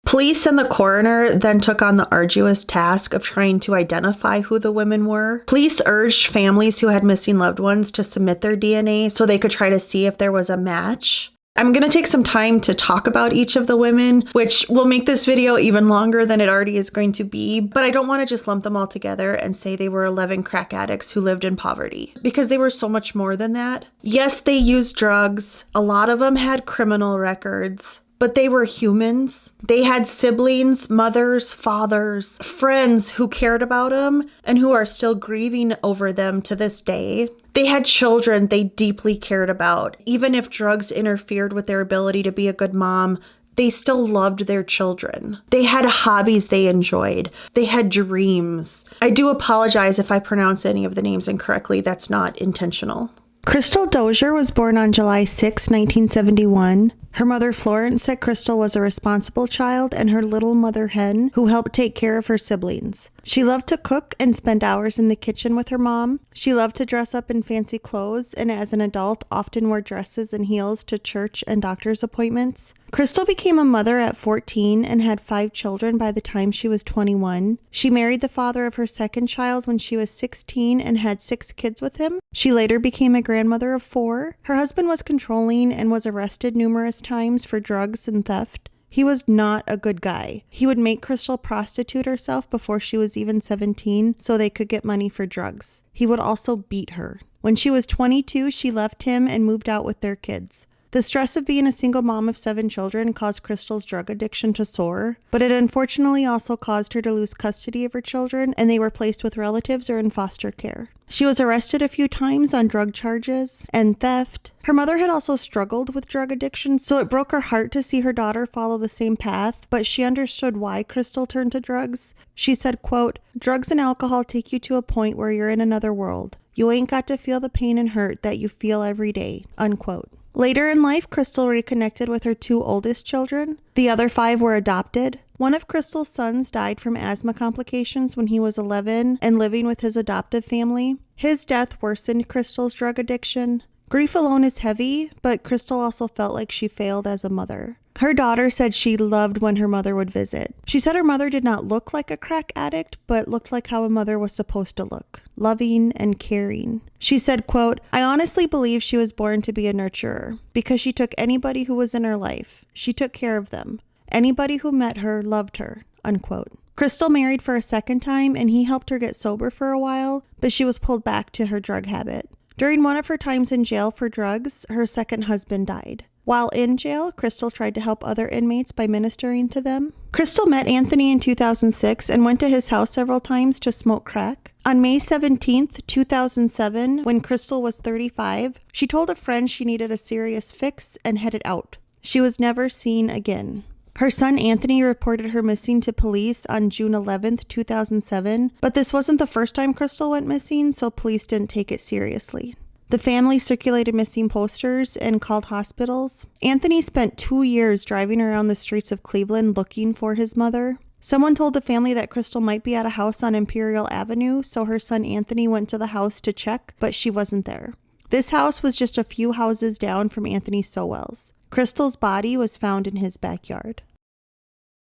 Police and the coroner then took on the arduous task of trying to identify who the women were. Police urged families who had missing loved ones to submit their DNA so they could try to see if there was a match. I'm going to take some time to talk about each of the women, which will make this video even longer than it already is going to be, but I don't want to just lump them all together and say they were 11 crack addicts who lived in poverty, because they were so much more than that. Yes, they used drugs. A lot of them had criminal records, but they were humans. They had siblings, mothers, fathers, friends who cared about them and who are still grieving over them to this day. They had children they deeply cared about. Even if drugs interfered with their ability to be a good mom, they still loved their children. They had hobbies they enjoyed. They had dreams. I do apologize if I pronounce any of the names incorrectly. That's not intentional. Crystal Dozier was born on July 6, 1971. Her mother Florence said Crystal was a responsible child and her little mother hen who helped take care of her siblings. She loved to cook and spend hours in the kitchen with her mom. She loved to dress up in fancy clothes and as an adult often wore dresses and heels to church and doctor's appointments. Crystal became a mother at 14 and had 5 children by the time she was 21. She married the father of her second child when she was 16 and had 6 kids with him. She later became a grandmother of 4. Her husband was controlling and was arrested numerous times for drugs and theft. He was not a good guy. He would make Crystal prostitute herself before she was even 17 so they could get money for drugs. He would also beat her. When she was 22, she left him and moved out with their kids. The stress of being a single mom of 7 children caused Crystal's drug addiction to soar, but it unfortunately also caused her to lose custody of her children, and they were placed with relatives or in foster care. She was arrested a few times on drug charges and theft. Her mother had also struggled with drug addiction, so it broke her heart to see her daughter follow the same path, but she understood why Crystal turned to drugs. She said, quote, "Drugs and alcohol take you to a point where you're in another world. You ain't got to feel the pain and hurt that you feel every day," unquote. Later in life, Crystal reconnected with her 2 oldest children. The other 5 were adopted. One of Crystal's sons died from asthma complications when he was 11 and living with his adoptive family. His death worsened Crystal's drug addiction. Grief alone is heavy, but Crystal also felt like she failed as a mother. Her daughter said she loved when her mother would visit. She said her mother did not look like a crack addict, but looked like how a mother was supposed to look, loving and caring. She said, quote, "I honestly believe she was born to be a nurturer because she took anybody who was in her life. She took care of them. Anybody who met her loved her," unquote. Crystal married for a second time, and he helped her get sober for a while, but she was pulled back to her drug habit. During one of her times in jail for drugs, her second husband died. While in jail, Crystal tried to help other inmates by ministering to them. Crystal met Anthony in 2006 and went to his house several times to smoke crack. On May 17th, 2007, when Crystal was 35, she told a friend she needed a serious fix and headed out. She was never seen again. Her son Anthony reported her missing to police on June 11th, 2007, but this wasn't the first time Crystal went missing, so police didn't take it seriously. The family circulated missing posters and called hospitals. Anthony spent 2 years driving around the streets of Cleveland looking for his mother. Someone told the family that Crystal might be at a house on Imperial Avenue, so her son Anthony went to the house to check, but she wasn't there. This house was just a few houses down from Anthony Sowell's. Crystal's body was found in his backyard.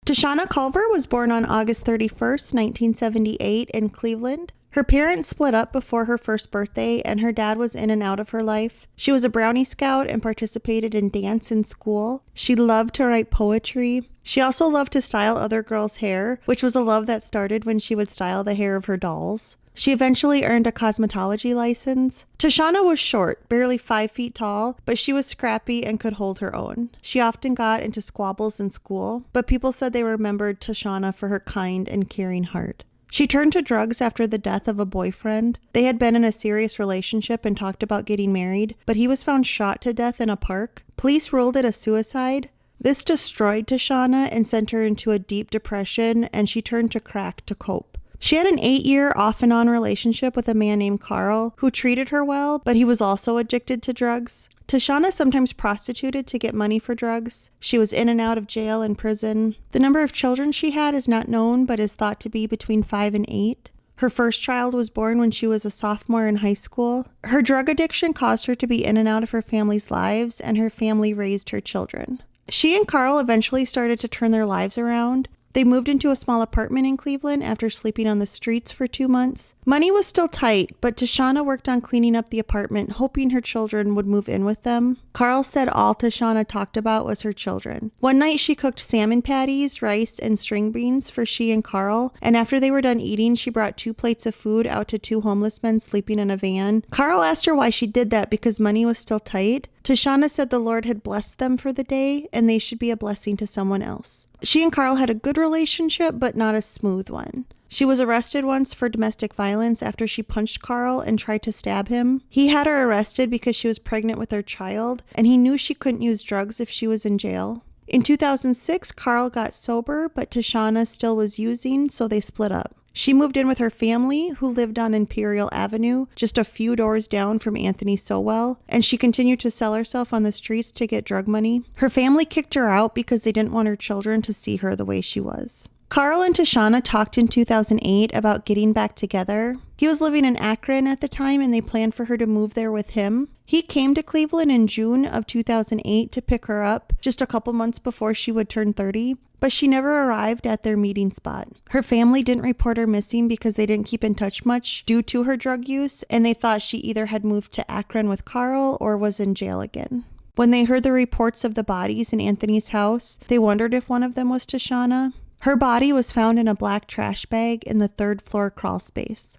Tashana Culver was born on August 31st, 1978 in Cleveland. Her parents split up before her first birthday, and her dad was in and out of her life. She was a Brownie Scout and participated in dance in school. She loved to write poetry. She also loved to style other girls' hair, which was a love that started when she would style the hair of her dolls. She eventually earned a cosmetology license. Tashana was short, barely 5 feet tall, but she was scrappy and could hold her own. She often got into squabbles in school, but people said they remembered Tashana for her kind and caring heart. She turned to drugs after the death of a boyfriend. They had been in a serious relationship and talked about getting married, but he was found shot to death in a park. Police ruled it a suicide. This destroyed Tashana and sent her into a deep depression, and she turned to crack to cope. She had an 8-year off-and-on relationship with a man named Carl, who treated her well, but he was also addicted to drugs. Tashana sometimes prostituted to get money for drugs. She was in and out of jail and prison. The number of children she had is not known, but is thought to be between 5 and 8. Her first child was born when she was a sophomore in high school. Her drug addiction caused her to be in and out of her family's lives, and her family raised her children. She and Carl eventually started to turn their lives around. They moved into a small apartment in Cleveland after sleeping on the streets for 2 months. Money was still tight, but Tashana worked on cleaning up the apartment, hoping her children would move in with them. Carl said all Tashana talked about was her children. One night she cooked salmon patties, rice, and string beans for she and Carl, and after they were done eating, she brought 2 plates of food out to 2 homeless men sleeping in a van. Carl asked her why she did that because money was still tight. Tashana said the Lord had blessed them for the day, and they should be a blessing to someone else. She and Carl had a good relationship, but not a smooth one. She was arrested once for domestic violence after she punched Carl and tried to stab him. He had her arrested because she was pregnant with their child, and he knew she couldn't use drugs if she was in jail. In 2006, Carl got sober, but Tashana still was using, so they split up. She moved in with her family, who lived on Imperial Avenue, just a few doors down from Anthony Sowell, and she continued to sell herself on the streets to get drug money. Her family kicked her out because they didn't want her children to see her the way she was. Carl and Tashana talked in 2008 about getting back together. He was living in Akron at the time, and they planned for her to move there with him. He came to Cleveland in June of 2008 to pick her up, just a couple months before she would turn 30, but she never arrived at their meeting spot. Her family didn't report her missing because they didn't keep in touch much due to her drug use, and they thought she either had moved to Akron with Carl or was in jail again. When they heard the reports of the bodies in Anthony's house, they wondered if one of them was Tashana. Her body was found in a black trash bag in the 3rd floor crawl space.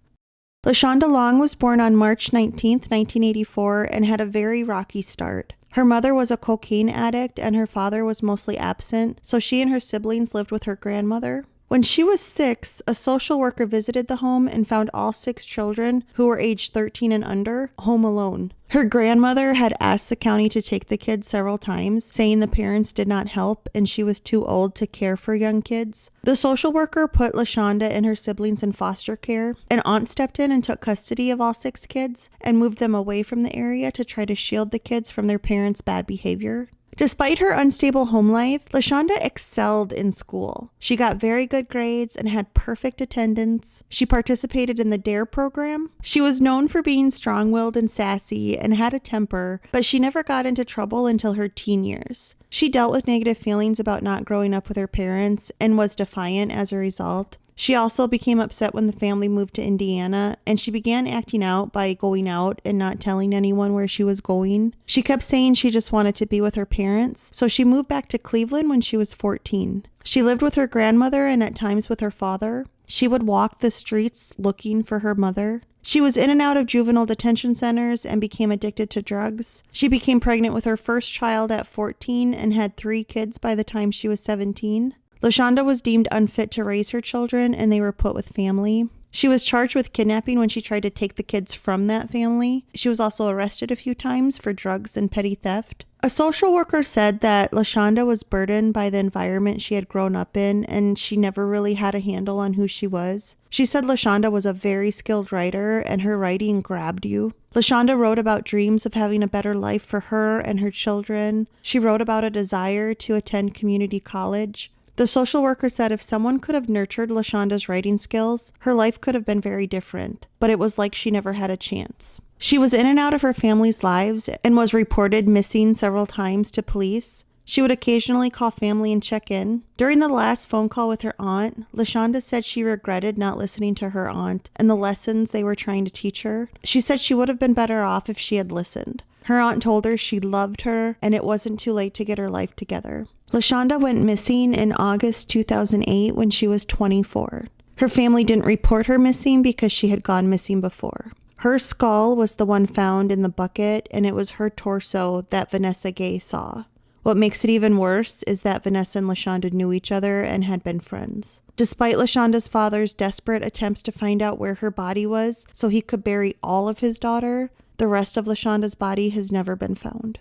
Londa Long was born on March 19, 1984, and had a very rocky start. Her mother was a cocaine addict and her father was mostly absent, so she and her siblings lived with her grandmother. When she was 6, a social worker visited the home and found all 6 children, who were aged 13 and under, home alone. Her grandmother had asked the county to take the kids several times, saying the parents did not help and she was too old to care for young kids. The social worker put Londa and her siblings in foster care. An aunt stepped in and took custody of all 6 kids and moved them away from the area to try to shield the kids from their parents' bad behavior. Despite her unstable home life, Londa excelled in school. She got very good grades and had perfect attendance. She participated in the DARE program. She was known for being strong-willed and sassy and had a temper, but she never got into trouble until her teen years. She dealt with negative feelings about not growing up with her parents and was defiant as a result. She also became upset when the family moved to Indiana, and she began acting out by going out and not telling anyone where she was going. She kept saying she just wanted to be with her parents, so she moved back to Cleveland when she was 14. She lived with her grandmother and at times with her father. She would walk the streets looking for her mother. She was in and out of juvenile detention centers and became addicted to drugs. She became pregnant with her first child at 14 and had 3 kids by the time she was 17. Londa was deemed unfit to raise her children and they were put with family. She was charged with kidnapping when she tried to take the kids from that family. She was also arrested a few times for drugs and petty theft. A social worker said that Londa was burdened by the environment she had grown up in and she never really had a handle on who she was. She said Londa was a very skilled writer and her writing grabbed you. Londa wrote about dreams of having a better life for her and her children. She wrote about a desire to attend community college. The social worker said if someone could have nurtured Londa's writing skills, her life could have been very different, but it was like she never had a chance. She was in and out of her family's lives and was reported missing several times to police. She would occasionally call family and check in. During the last phone call with her aunt, Londa said she regretted not listening to her aunt and the lessons they were trying to teach her. She said she would have been better off if she had listened. Her aunt told her she loved her and it wasn't too late to get her life together. Londa went missing in August 2008 when she was 24. Her family didn't report her missing because she had gone missing before. Her skull was the one found in the bucket, and it was her torso that Vanessa Gay saw. What makes it even worse is that Vanessa and Londa knew each other and had been friends. Despite Londa's father's desperate attempts to find out where her body was so he could bury all of his daughter, the rest of Londa's body has never been found.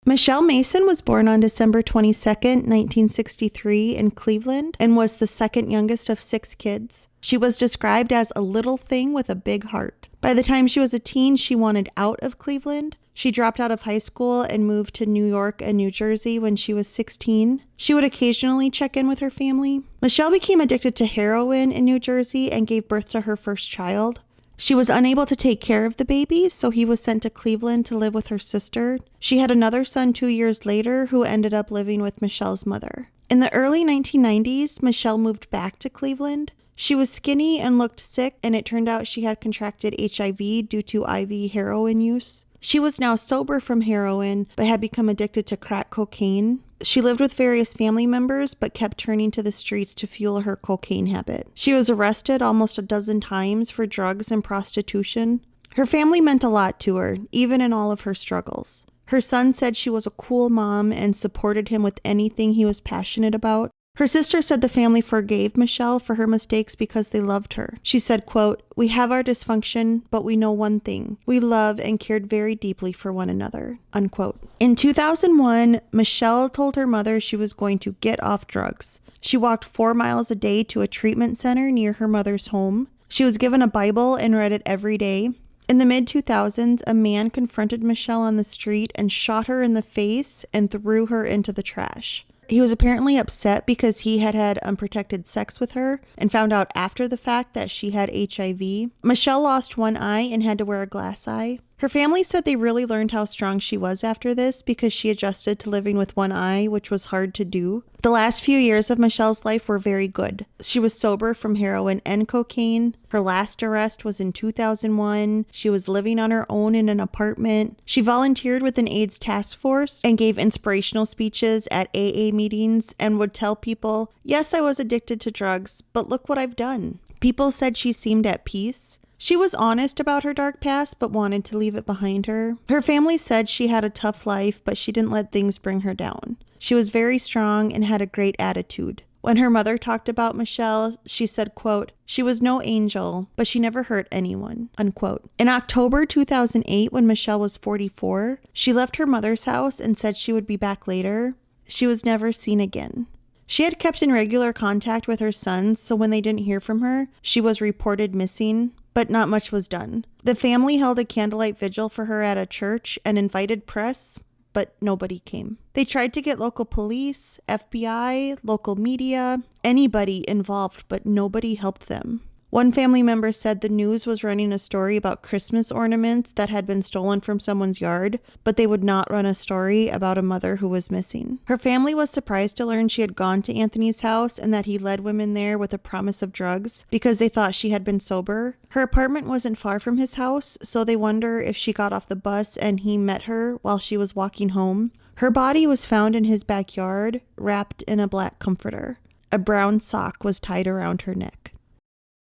Michelle Mason was born on December 22, 1963 in Cleveland and was the second youngest of 6 kids. She was described as a little thing with a big heart. By the time she was a teen, she wanted out of Cleveland. She dropped out of high school and moved to New York and New Jersey when she was 16. She would occasionally check in with her family. Michelle became addicted to heroin in New Jersey and gave birth to her first child. She was unable to take care of the baby, so he was sent to Cleveland to live with her sister. She had another son 2 years later who ended up living with Michelle's mother. In the early 1990s, Michelle moved back to Cleveland. She was skinny and looked sick, and it turned out she had contracted HIV due to IV heroin use. She was now sober from heroin, but had become addicted to crack cocaine. She lived with various family members, but kept turning to the streets to fuel her cocaine habit. She was arrested almost a dozen times for drugs and prostitution. Her family meant a lot to her, even in all of her struggles. Her son said she was a cool mom and supported him with anything he was passionate about. Her sister said the family forgave Michelle for her mistakes because they loved her. She said, quote, "We have our dysfunction, but we know one thing. We love and cared very deeply for one another," unquote. In 2001, Michelle told her mother she was going to get off drugs. She walked 4 miles a day to a treatment center near her mother's home. She was given a Bible and read it every day. In the mid-2000s, a man confronted Michelle on the street and shot her in the face and threw her into the trash. He was apparently upset because he had had unprotected sex with her and found out after the fact that she had HIV. Michelle lost one eye and had to wear a glass eye. Her family said they really learned how strong she was after this because she adjusted to living with one eye, which was hard to do. The last few years of Michelle's life were very good. She was sober from heroin and cocaine. Her last arrest was in 2001. She was living on her own in an apartment. She volunteered with an AIDS task force and gave inspirational speeches at AA meetings and would tell people, "Yes, I was addicted to drugs, but look what I've done." People said she seemed at peace. She was honest about her dark past, but wanted to leave it behind her. Her family said she had a tough life, but she didn't let things bring her down. She was very strong and had a great attitude. When her mother talked about Michelle, she said, quote, "She was no angel, but she never hurt anyone," unquote. In October 2008, when Michelle was 44, she left her mother's house and said she would be back later. She was never seen again. She had kept in regular contact with her sons, so when they didn't hear from her, she was reported missing, but not much was done. The family held a candlelight vigil for her at a church and invited press, but nobody came. They tried to get local police, FBI, local media, anybody involved, but nobody helped them. One family member said the news was running a story about Christmas ornaments that had been stolen from someone's yard, but they would not run a story about a mother who was missing. Her family was surprised to learn she had gone to Anthony's house and that he led women there with a promise of drugs because they thought she had been sober. Her apartment wasn't far from his house, so they wonder if she got off the bus and he met her while she was walking home. Her body was found in his backyard, wrapped in a black comforter. A brown sock was tied around her neck.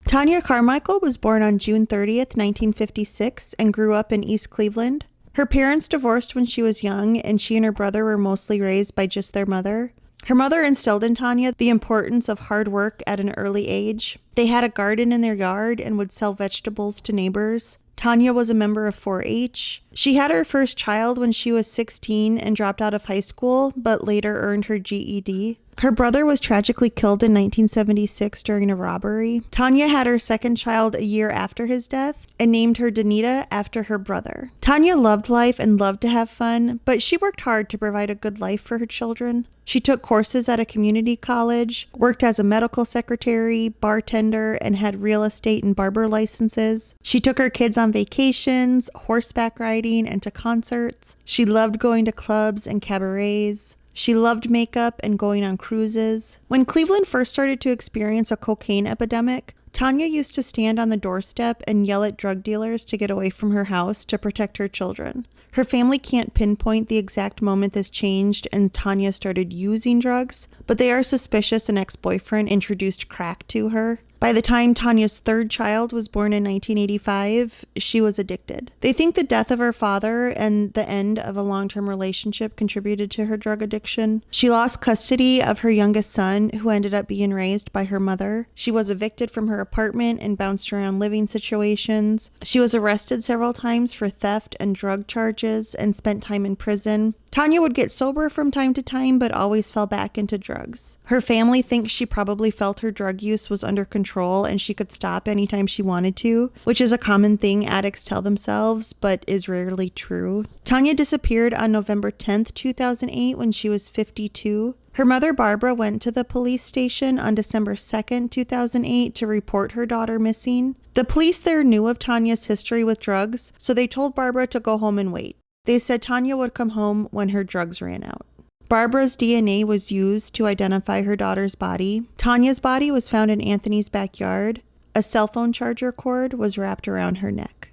Tanya Carmichel was born on June 30th, 1956, and grew up in East Cleveland. Her parents divorced when she was young, and she and her brother were mostly raised by just their mother. Her mother instilled in Tanya the importance of hard work at an early age. They had a garden in their yard and would sell vegetables to neighbors. Tanya was a member of 4-H. She had her first child when she was 16 and dropped out of high school, but later earned her GED. Her brother was tragically killed in 1976 during a robbery. Tanya had her second child a year after his death and named her Danita after her brother. Tanya loved life and loved to have fun, but she worked hard to provide a good life for her children. She took courses at a community college, worked as a medical secretary, bartender, and had real estate and barber licenses. She took her kids on vacations, horseback riding, and to concerts. She loved going to clubs and cabarets. She loved makeup and going on cruises. When Cleveland first started to experience a cocaine epidemic, Tanya used to stand on the doorstep and yell at drug dealers to get away from her house to protect her children. Her family can't pinpoint the exact moment this changed and Tanya started using drugs, but they are suspicious an ex-boyfriend introduced crack to her. By the time Tanya's third child was born in 1985, she was addicted. They think the death of her father and the end of a long-term relationship contributed to her drug addiction. She lost custody of her youngest son, who ended up being raised by her mother. She was evicted from her apartment and bounced around living situations. She was arrested several times for theft and drug charges and spent time in prison. Tanya would get sober from time to time, but always fell back into drugs. Her family thinks she probably felt her drug use was under control and she could stop anytime she wanted to, which is a common thing addicts tell themselves, but is rarely true. Tanya disappeared on November 10th, 2008 when she was 52. Her mother, Barbara, went to the police station on December 2nd, 2008 to report her daughter missing. The police there knew of Tanya's history with drugs, so they told Barbara to go home and wait. They said Tanya would come home when her drugs ran out. Barbara's DNA was used to identify her daughter's body. Tanya's body was found in Anthony's backyard. A cell phone charger cord was wrapped around her neck.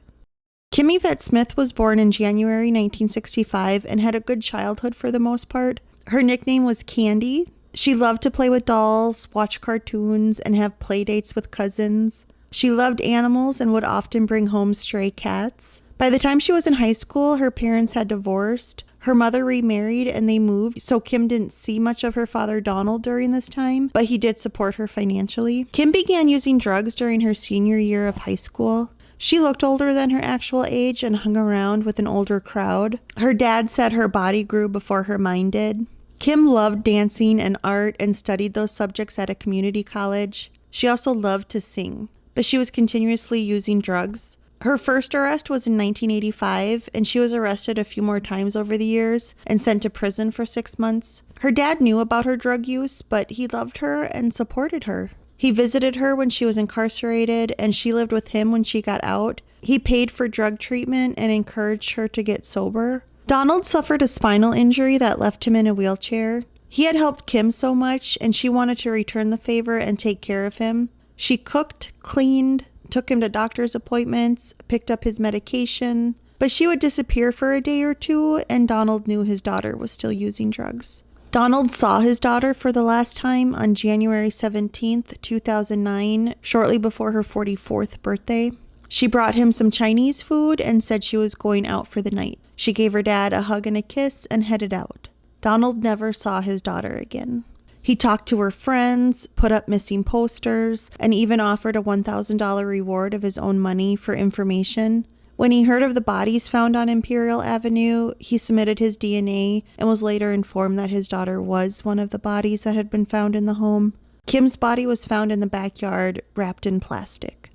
Kim Yvette Smith was born in January 1965 and had a good childhood for the most part. Her nickname was Candy. She loved to play with dolls, watch cartoons, and have play dates with cousins. She loved animals and would often bring home stray cats. By the time she was in high school, her parents had divorced. Her mother remarried and they moved, so Kim didn't see much of her father Donald during this time, but he did support her financially. Kim began using drugs during her senior year of high school. She looked older than her actual age and hung around with an older crowd. Her dad said her body grew before her mind did. Kim loved dancing and art and studied those subjects at a community college. She also loved to sing, but she was continuously using drugs. Her first arrest was in 1985, and she was arrested a few more times over the years and sent to prison for 6 months. Her dad knew about her drug use, but he loved her and supported her. He visited her when she was incarcerated, and she lived with him when she got out. He paid for drug treatment and encouraged her to get sober. Donald suffered a spinal injury that left him in a wheelchair. He had helped Kim so much, and she wanted to return the favor and take care of him. She cooked, cleaned, took him to doctor's appointments, picked up his medication, but she would disappear for a day or two, and Donald knew his daughter was still using drugs. Donald saw his daughter for the last time on January 17th, 2009, shortly before her 44th birthday. She brought him some Chinese food and said she was going out for the night. She gave her dad a hug and a kiss and headed out. Donald never saw his daughter again. He talked to her friends, put up missing posters, and even offered a $1,000 reward of his own money for information. When he heard of the bodies found on Imperial Avenue, he submitted his DNA and was later informed that his daughter was one of the bodies that had been found in the home. Kim's body was found in the backyard, wrapped in plastic.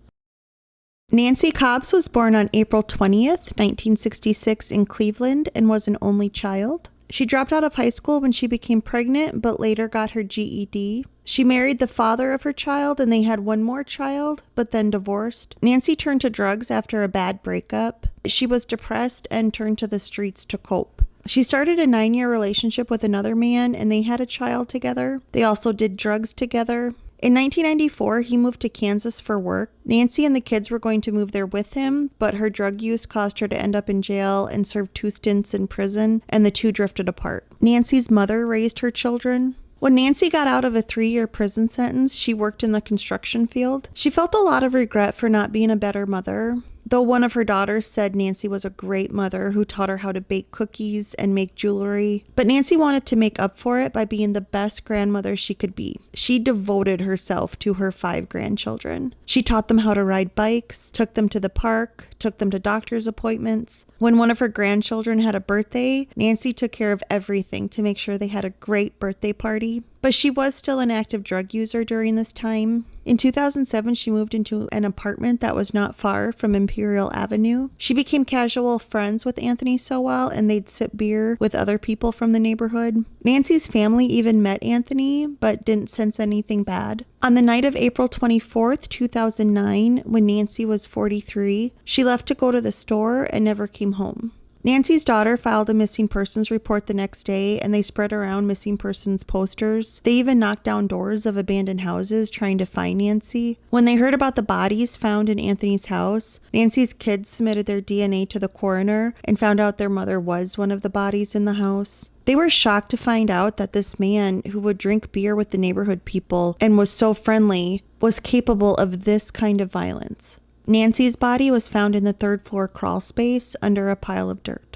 Nancy Cobbs was born on April 20th, 1966 in Cleveland and was an only child. She dropped out of high school when she became pregnant, but later got her GED. She married the father of her child and they had one more child, but then divorced. Nancy turned to drugs after a bad breakup. She was depressed and turned to the streets to cope. She started a 9-year relationship with another man and they had a child together. They also did drugs together. In 1994, he moved to Kansas for work. Nancy and the kids were going to move there with him, but her drug use caused her to end up in jail and serve 2 stints in prison, and the two drifted apart. Nancy's mother raised her children. When Nancy got out of a 3-year prison sentence, she worked in the construction field. She felt a lot of regret for not being a better mother. Though one of her daughters said Nancy was a great mother who taught her how to bake cookies and make jewelry. But Nancy wanted to make up for it by being the best grandmother she could be. She devoted herself to her 5 grandchildren. She taught them how to ride bikes, took them to the park, took them to doctor's appointments. When one of her grandchildren had a birthday, Nancy took care of everything to make sure they had a great birthday party. But she was still an active drug user during this time. In 2007, she moved into an apartment that was not far from Imperial Avenue. She became casual friends with Anthony Sowell, and they'd sip beer with other people from the neighborhood. Nancy's family even met Anthony, but didn't sense anything bad. On the night of April 24th, 2009, when Nancy was 43, she left to go to the store and never came home. Nancy's daughter filed a missing persons report the next day, and they spread around missing persons posters. They even knocked down doors of abandoned houses trying to find Nancy. When they heard about the bodies found in Anthony's house, Nancy's kids submitted their DNA to the coroner and found out their mother was one of the bodies in the house. They were shocked to find out that this man, who would drink beer with the neighborhood people and was so friendly, was capable of this kind of violence. Nancy's body was found in the 3rd floor crawl space under a pile of dirt.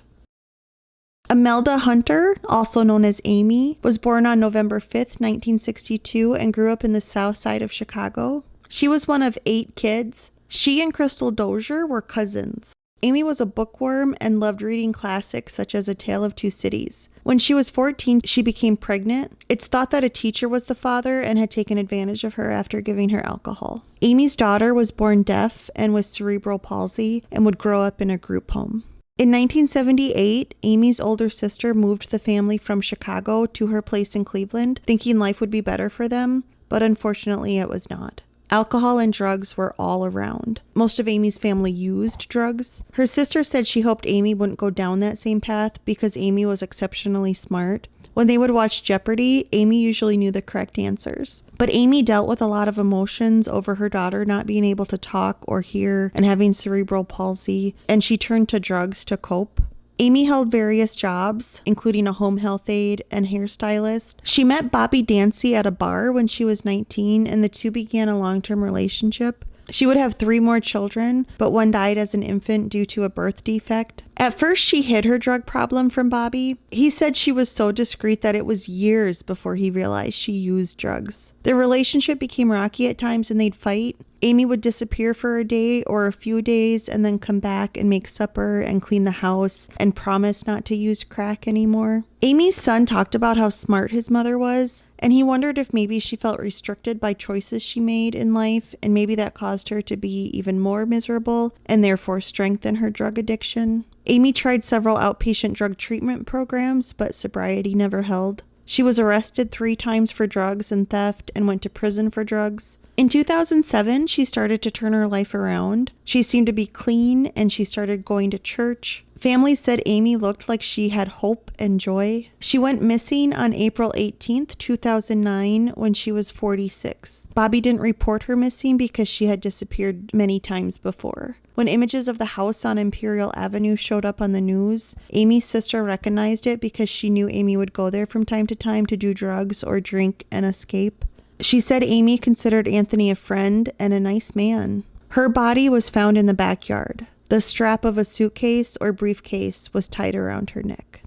Imelda Hunter, also known as Amy, was born on November 5th, 1962 and grew up in the south side of Chicago. She was one of 8 kids. She and Crystal Dozier were cousins. Amy was a bookworm and loved reading classics such as A Tale of Two Cities. When she was 14, she became pregnant. It's thought that a teacher was the father and had taken advantage of her after giving her alcohol. Amy's daughter was born deaf and with cerebral palsy and would grow up in a group home. In 1978, Amy's older sister moved the family from Chicago to her place in Cleveland, thinking life would be better for them, but unfortunately it was not. Alcohol and drugs were all around. Most of Amy's family used drugs. Her sister said she hoped Amy wouldn't go down that same path because Amy was exceptionally smart. When they would watch Jeopardy, Amy usually knew the correct answers. But Amy dealt with a lot of emotions over her daughter not being able to talk or hear and having cerebral palsy, and she turned to drugs to cope. Amy held various jobs, including a home health aide and hairstylist. She met Bobby Dancy at a bar when she was 19, and the two began a long-term relationship. She would have 3 more children, but one died as an infant due to a birth defect. At first, she hid her drug problem from Bobby. He said she was so discreet that it was years before he realized she used drugs. Their relationship became rocky at times and they'd fight. Amy would disappear for a day or a few days and then come back and make supper and clean the house and promise not to use crack anymore. Amy's son talked about how smart his mother was, and he wondered if maybe she felt restricted by choices she made in life, and maybe that caused her to be even more miserable and therefore strengthen her drug addiction. Amy tried several outpatient drug treatment programs, but sobriety never held. She was arrested 3 times for drugs and theft and went to prison for drugs. In 2007, she started to turn her life around. She seemed to be clean and she started going to church. Family said Amy looked like she had hope and joy. She went missing on April 18th, 2009 when she was 46. Bobby didn't report her missing because she had disappeared many times before. When images of the house on Imperial Avenue showed up on the news, Amy's sister recognized it because she knew Amy would go there from time to time to do drugs or drink and escape. She said Amy considered Anthony a friend and a nice man. Her body was found in the backyard. The strap of a suitcase or briefcase was tied around her neck.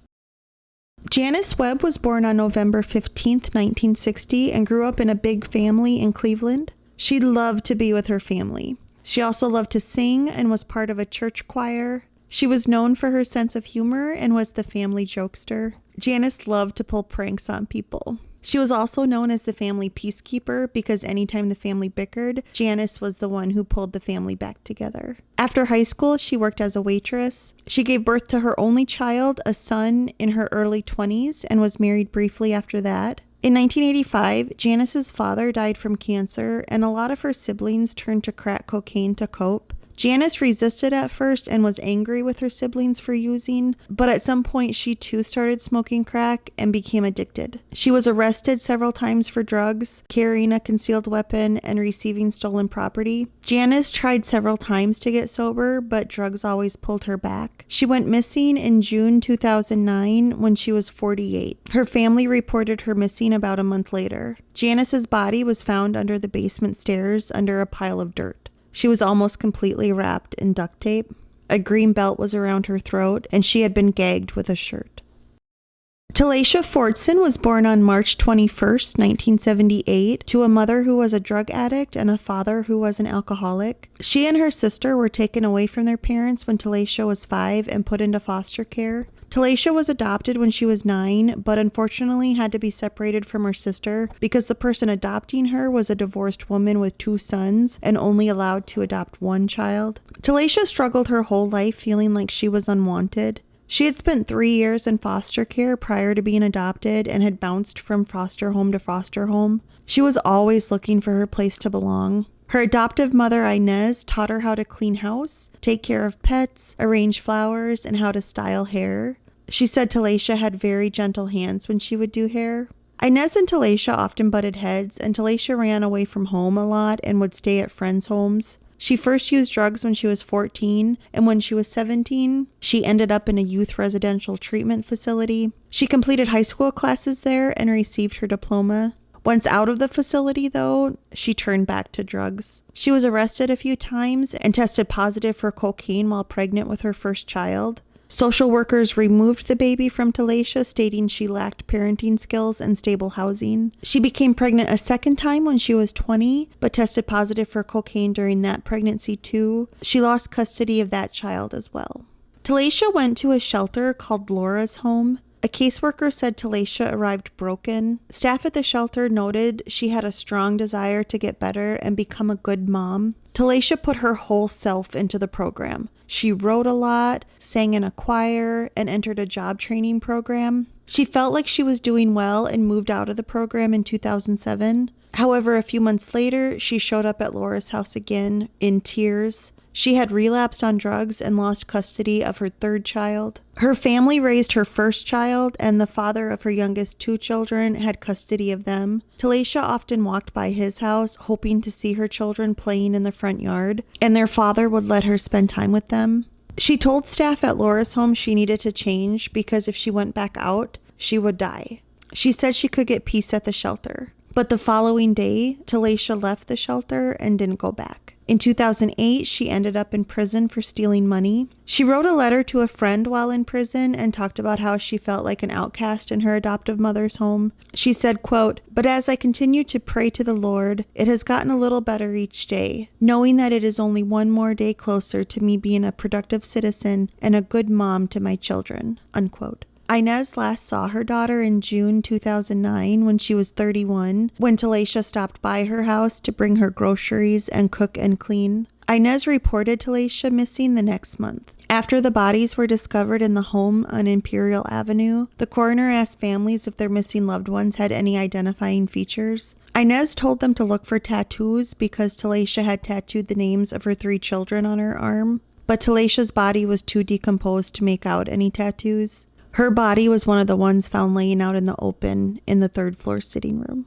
Janice Webb was born on November 15th, 1960, and grew up in a big family in Cleveland. She loved to be with her family. She also loved to sing and was part of a church choir. She was known for her sense of humor and was the family jokester. Janice loved to pull pranks on people. She was also known as the family peacekeeper because anytime the family bickered, Janice was the one who pulled the family back together. After high school, she worked as a waitress. She gave birth to her only child, a son, in her early 20s and was married briefly after that. In 1985, Janice's father died from cancer, and a lot of her siblings turned to crack cocaine to cope. Janice resisted at first and was angry with her siblings for using, but at some point she too started smoking crack and became addicted. She was arrested several times for drugs, carrying a concealed weapon, and receiving stolen property. Janice tried several times to get sober, but drugs always pulled her back. She went missing in June 2009 when she was 48. Her family reported her missing about a month later. Janice's body was found under the basement stairs under a pile of dirt. She was almost completely wrapped in duct tape. A green belt was around her throat, and she had been gagged with a shirt. Talisha Fordson was born on March 21st, 1978, to a mother who was a drug addict and a father who was an alcoholic. She and her sister were taken away from their parents when Talisha was 5 and put into foster care. Talisha was adopted when she was 9, but unfortunately had to be separated from her sister because the person adopting her was a divorced woman with 2 sons and only allowed to adopt 1 child. Talisha struggled her whole life feeling like she was unwanted. She had spent 3 years in foster care prior to being adopted and had bounced from foster home to foster home. She was always looking for her place to belong. Her adoptive mother, Inez, taught her how to clean house, take care of pets, arrange flowers, and how to style hair. She said Talisha had very gentle hands when she would do hair. Inez and Talisha often butted heads, and Talisha ran away from home a lot and would stay at friends' homes. She first used drugs when she was 14, and when she was 17, she ended up in a youth residential treatment facility. She completed high school classes there and received her diploma. Once out of the facility, though, she turned back to drugs. She was arrested a few times and tested positive for cocaine while pregnant with her first child. Social workers removed the baby from Talisha, stating she lacked parenting skills and stable housing. She became pregnant a second time when she was 20, but tested positive for cocaine during that pregnancy too. She lost custody of that child as well. Talisha went to a shelter called Laura's Home. A caseworker said Talisha arrived broken. Staff at the shelter noted she had a strong desire to get better and become a good mom. Talisha put her whole self into the program. She wrote a lot, sang in a choir, and entered a job training program. She felt like she was doing well and moved out of the program in 2007. However, a few months later, she showed up at Laura's house again in tears. She had relapsed on drugs and lost custody of her 3rd child. Her family raised her first child, and the father of her youngest 2 children had custody of them. Talisha often walked by his house, hoping to see her children playing in the front yard, and their father would let her spend time with them. She told staff at Laura's home she needed to change because if she went back out, she would die. She said she could get peace at the shelter. But the following day, Talisha left the shelter and didn't go back. In 2008, she ended up in prison for stealing money. She wrote a letter to a friend while in prison and talked about how she felt like an outcast in her adoptive mother's home. She said, quote, "But as I continue to pray to the Lord, it has gotten a little better each day, knowing that it is only one more day closer to me being a productive citizen and a good mom to my children," unquote. Inez last saw her daughter in June 2009 when she was 31, when Talisha stopped by her house to bring her groceries and cook and clean. Inez reported Talisha missing the next month. After the bodies were discovered in the home on Imperial Avenue, the coroner asked families if their missing loved ones had any identifying features. Inez told them to look for tattoos because Talisha had tattooed the names of her 3 children on her arm, but Talisha's body was too decomposed to make out any tattoos. Her body was one of the ones found laying out in the open in the 3rd floor sitting room.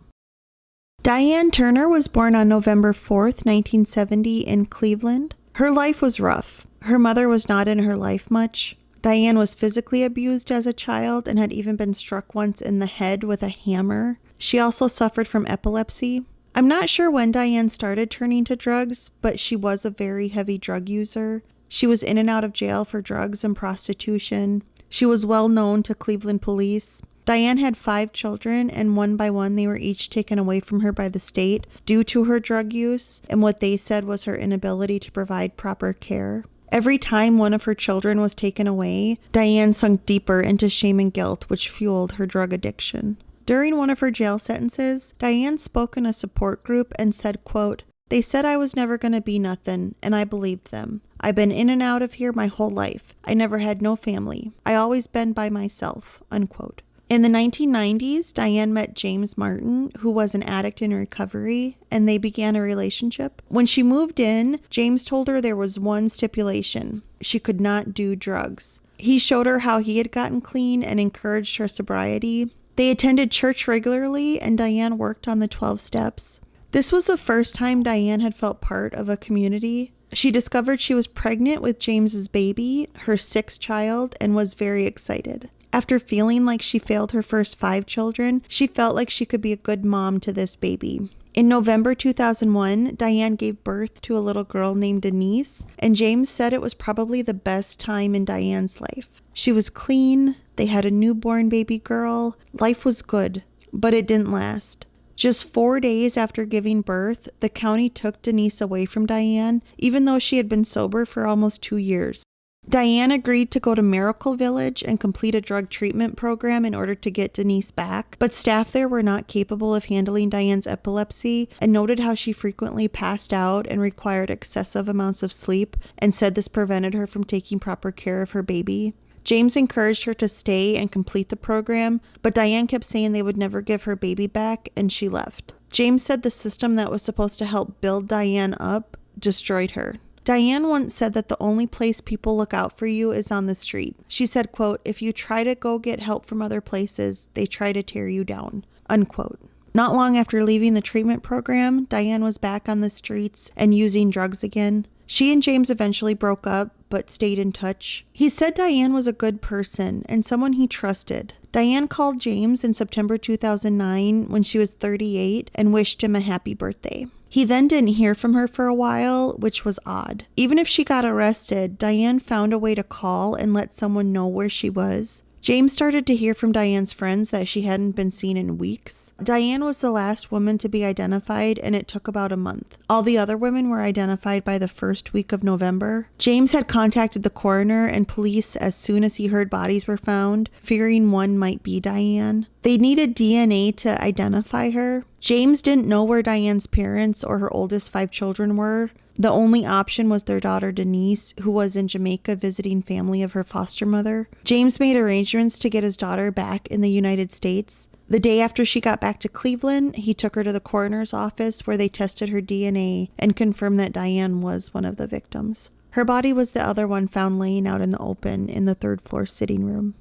Diane Turner was born on November 4th, 1970 in Cleveland. Her life was rough. Her mother was not in her life much. Diane was physically abused as a child and had even been struck once in the head with a hammer. She also suffered from epilepsy. I'm not sure when Diane started turning to drugs, but she was a very heavy drug user. She was in and out of jail for drugs and prostitution. She was well known to Cleveland police. Diane had 5 children, and one by one they were each taken away from her by the state due to her drug use and what they said was her inability to provide proper care. Every time one of her children was taken away, Diane sunk deeper into shame and guilt, which fueled her drug addiction. During one of her jail sentences, Diane spoke in a support group and said, quote, "They said I was never going to be nothing, and I believed them. I've been in and out of here my whole life. I never had no family. I always been by myself," unquote. In the 1990s, Diane met James Martin, who was an addict in recovery, and they began a relationship. When she moved in, James told her there was one stipulation: she could not do drugs. He showed her how he had gotten clean and encouraged her sobriety. They attended church regularly, and Diane worked on the 12 steps. This was the first time Diane had felt part of a community. She discovered she was pregnant with James's baby, her 6th child, and was very excited. After feeling like she failed her first 5 children, she felt like she could be a good mom to this baby. In November 2001, Diane gave birth to a little girl named Denise, and James said it was probably the best time in Diane's life. She was clean, they had a newborn baby girl, life was good, but it didn't last. Just 4 days after giving birth, the county took Denise away from Diane, even though she had been sober for almost 2 years. Diane agreed to go to Miracle Village and complete a drug treatment program in order to get Denise back, but staff there were not capable of handling Diane's epilepsy and noted how she frequently passed out and required excessive amounts of sleep and said this prevented her from taking proper care of her baby. James encouraged her to stay and complete the program, but Diane kept saying they would never give her baby back, and she left. James said the system that was supposed to help build Diane up destroyed her. Diane once said that the only place people look out for you is on the street. She said, quote, "If you try to go get help from other places, they try to tear you down," unquote. Not long after leaving the treatment program, Diane was back on the streets and using drugs again. She and James eventually broke up, but stayed in touch. He said Diane was a good person and someone he trusted. Diane called James in September 2009 when she was 38 and wished him a happy birthday. He then didn't hear from her for a while, which was odd. Even if she got arrested, Diane found a way to call and let someone know where she was. James started to hear from Diane's friends that she hadn't been seen in weeks. Diane was the last woman to be identified, and it took about a month. All the other women were identified by the first week of November. James had contacted the coroner and police as soon as he heard bodies were found, fearing one might be Diane. They needed DNA to identify her. James didn't know where Diane's parents or her oldest 5 children were. The only option was their daughter Denise, who was in Jamaica visiting family of her foster mother. James made arrangements to get his daughter back in the United States. The day after she got back to Cleveland, he took her to the coroner's office where they tested her DNA and confirmed that Diane was one of the victims. Her body was the other one found laying out in the open in the 3rd floor sitting room.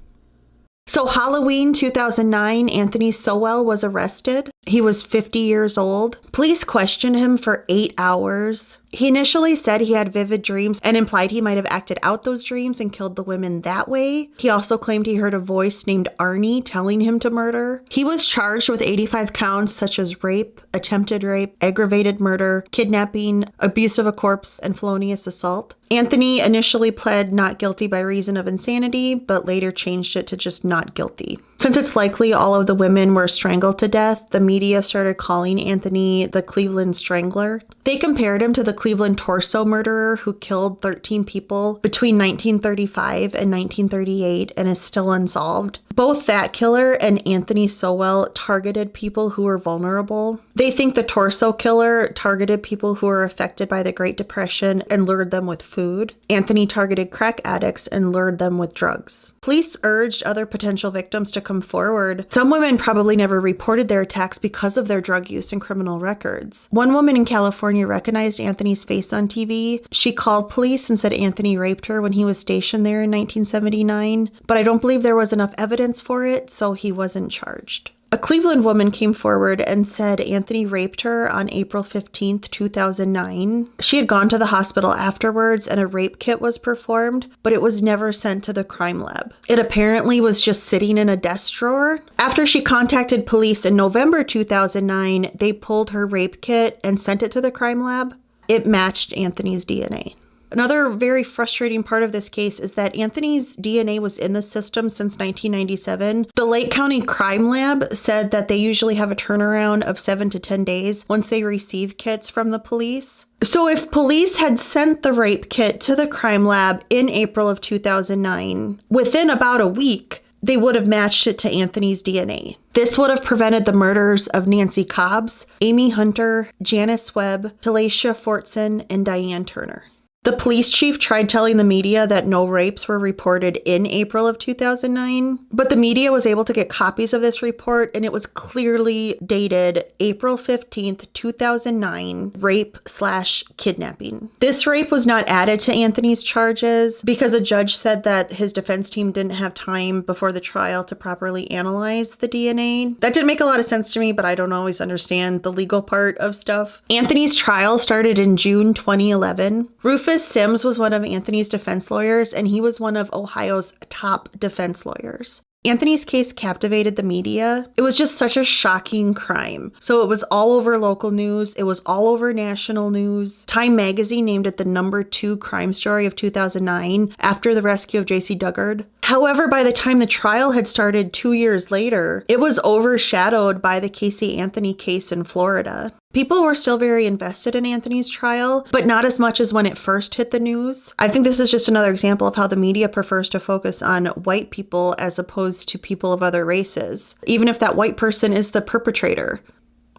So Halloween 2009, Anthony Sowell was arrested. He was 50 years old. Police questioned him for 8 hours. He initially said he had vivid dreams and implied he might have acted out those dreams and killed the women that way. He also claimed he heard a voice named Arnie telling him to murder. He was charged with 85 counts such as rape, attempted rape, aggravated murder, kidnapping, abuse of a corpse, and felonious assault. Anthony initially pled not guilty by reason of insanity, but later changed it to just not guilty. Since it's likely all of the women were strangled to death, the media started calling Anthony the Cleveland Strangler. They compared him to the Cleveland torso murderer who killed 13 people between 1935 and 1938 and is still unsolved. Both that killer and Anthony Sowell targeted people who were vulnerable. They think the torso killer targeted people who were affected by the Great Depression and lured them with food. Anthony targeted crack addicts and lured them with drugs. Police urged other potential victims to come forward. Some women probably never reported their attacks because of their drug use and criminal records. One woman in California recognized Anthony's face on TV. She called police and said Anthony raped her when he was stationed there in 1979, but I don't believe there was enough evidence for it, so he wasn't charged. A Cleveland woman came forward and said Anthony raped her on April 15th, 2009. She had gone to the hospital afterwards and a rape kit was performed, but it was never sent to the crime lab. It apparently was just sitting in a desk drawer. After she contacted police in November 2009, they pulled her rape kit and sent it to the crime lab. It matched Anthony's DNA. Another very frustrating part of this case is that Anthony's DNA was in the system since 1997. The Lake County Crime Lab said that they usually have a turnaround of 7 to 10 days once they receive kits from the police. So if police had sent the rape kit to the crime lab in April of 2009, within about a week, they would have matched it to Anthony's DNA. This would have prevented the murders of Nancy Cobbs, Amy Hunter, Janice Webb, Talacia Fortson, and Diane Turner. The police chief tried telling the media that no rapes were reported in April of 2009, but the media was able to get copies of this report and it was clearly dated April 15th, 2009, rape/kidnapping. This rape was not added to Anthony's charges because a judge said that his defense team didn't have time before the trial to properly analyze the DNA. That didn't make a lot of sense to me, but I don't always understand the legal part of stuff. Anthony's trial started in June 2011. Rufus Sims was one of Anthony's defense lawyers, and he was one of Ohio's top defense lawyers. Anthony's case captivated the media. It was just such a shocking crime. So it was all over local news. It was all over national news. Time magazine named it the #2 crime story of 2009 after the rescue of J.C. Dugard. However, by the time the trial had started 2 years later, it was overshadowed by the Casey Anthony case in Florida. People were still very invested in Anthony's trial, but not as much as when it first hit the news. I think this is just another example of how the media prefers to focus on white people as opposed to people of other races, even if that white person is the perpetrator,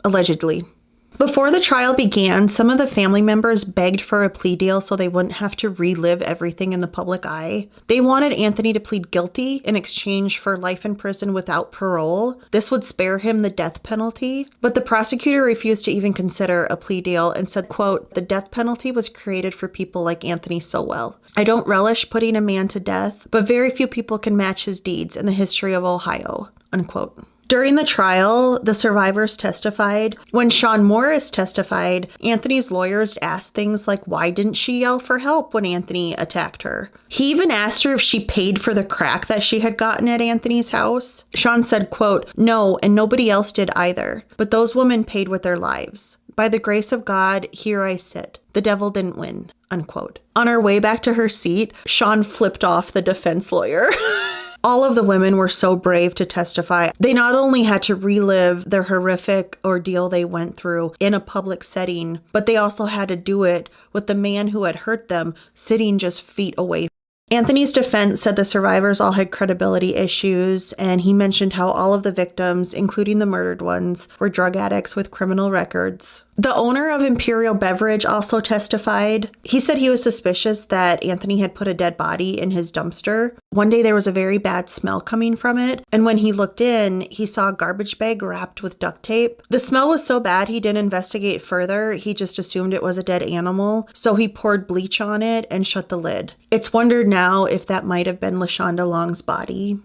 allegedly. Before the trial began, some of the family members begged for a plea deal so they wouldn't have to relive everything in the public eye. They wanted Anthony to plead guilty in exchange for life in prison without parole. This would spare him the death penalty, but the prosecutor refused to even consider a plea deal and said, quote, "The death penalty was created for people like Anthony Sowell. I don't relish putting a man to death, but very few people can match his deeds in the history of Ohio," unquote. During the trial, the survivors testified. When Shawn Morris testified, Anthony's lawyers asked things like, why didn't she yell for help when Anthony attacked her? He even asked her if she paid for the crack that she had gotten at Anthony's house. Shawn said, quote, "No, and nobody else did either, but those women paid with their lives. By the grace of God, here I sit. The devil didn't win," unquote. On her way back to her seat, Shawn flipped off the defense lawyer. All of the women were so brave to testify. They not only had to relive their horrific ordeal they went through in a public setting, but they also had to do it with the man who had hurt them sitting just feet away. Anthony's defense said the survivors all had credibility issues, and he mentioned how all of the victims, including the murdered ones, were drug addicts with criminal records. The owner of Imperial Beverage also testified. He said he was suspicious that Anthony had put a dead body in his dumpster. One day there was a very bad smell coming from it, and when he looked in, he saw a garbage bag wrapped with duct tape. The smell was so bad he didn't investigate further. He just assumed it was a dead animal, so he poured bleach on it and shut the lid. It's wondered now if that might have been Londa Long's body.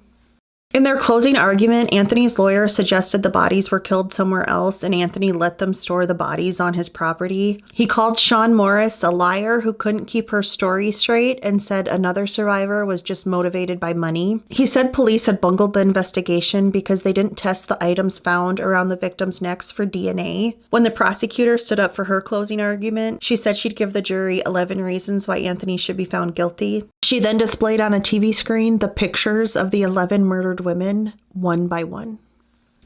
In their closing argument, Anthony's lawyer suggested the bodies were killed somewhere else and Anthony let them store the bodies on his property. He called Shawn Morris a liar who couldn't keep her story straight and said another survivor was just motivated by money. He said police had bungled the investigation because they didn't test the items found around the victims' necks for DNA. When the prosecutor stood up for her closing argument, she said she'd give the jury 11 reasons why Anthony should be found guilty. She then displayed on a TV screen the pictures of the 11 murdered women, one by one.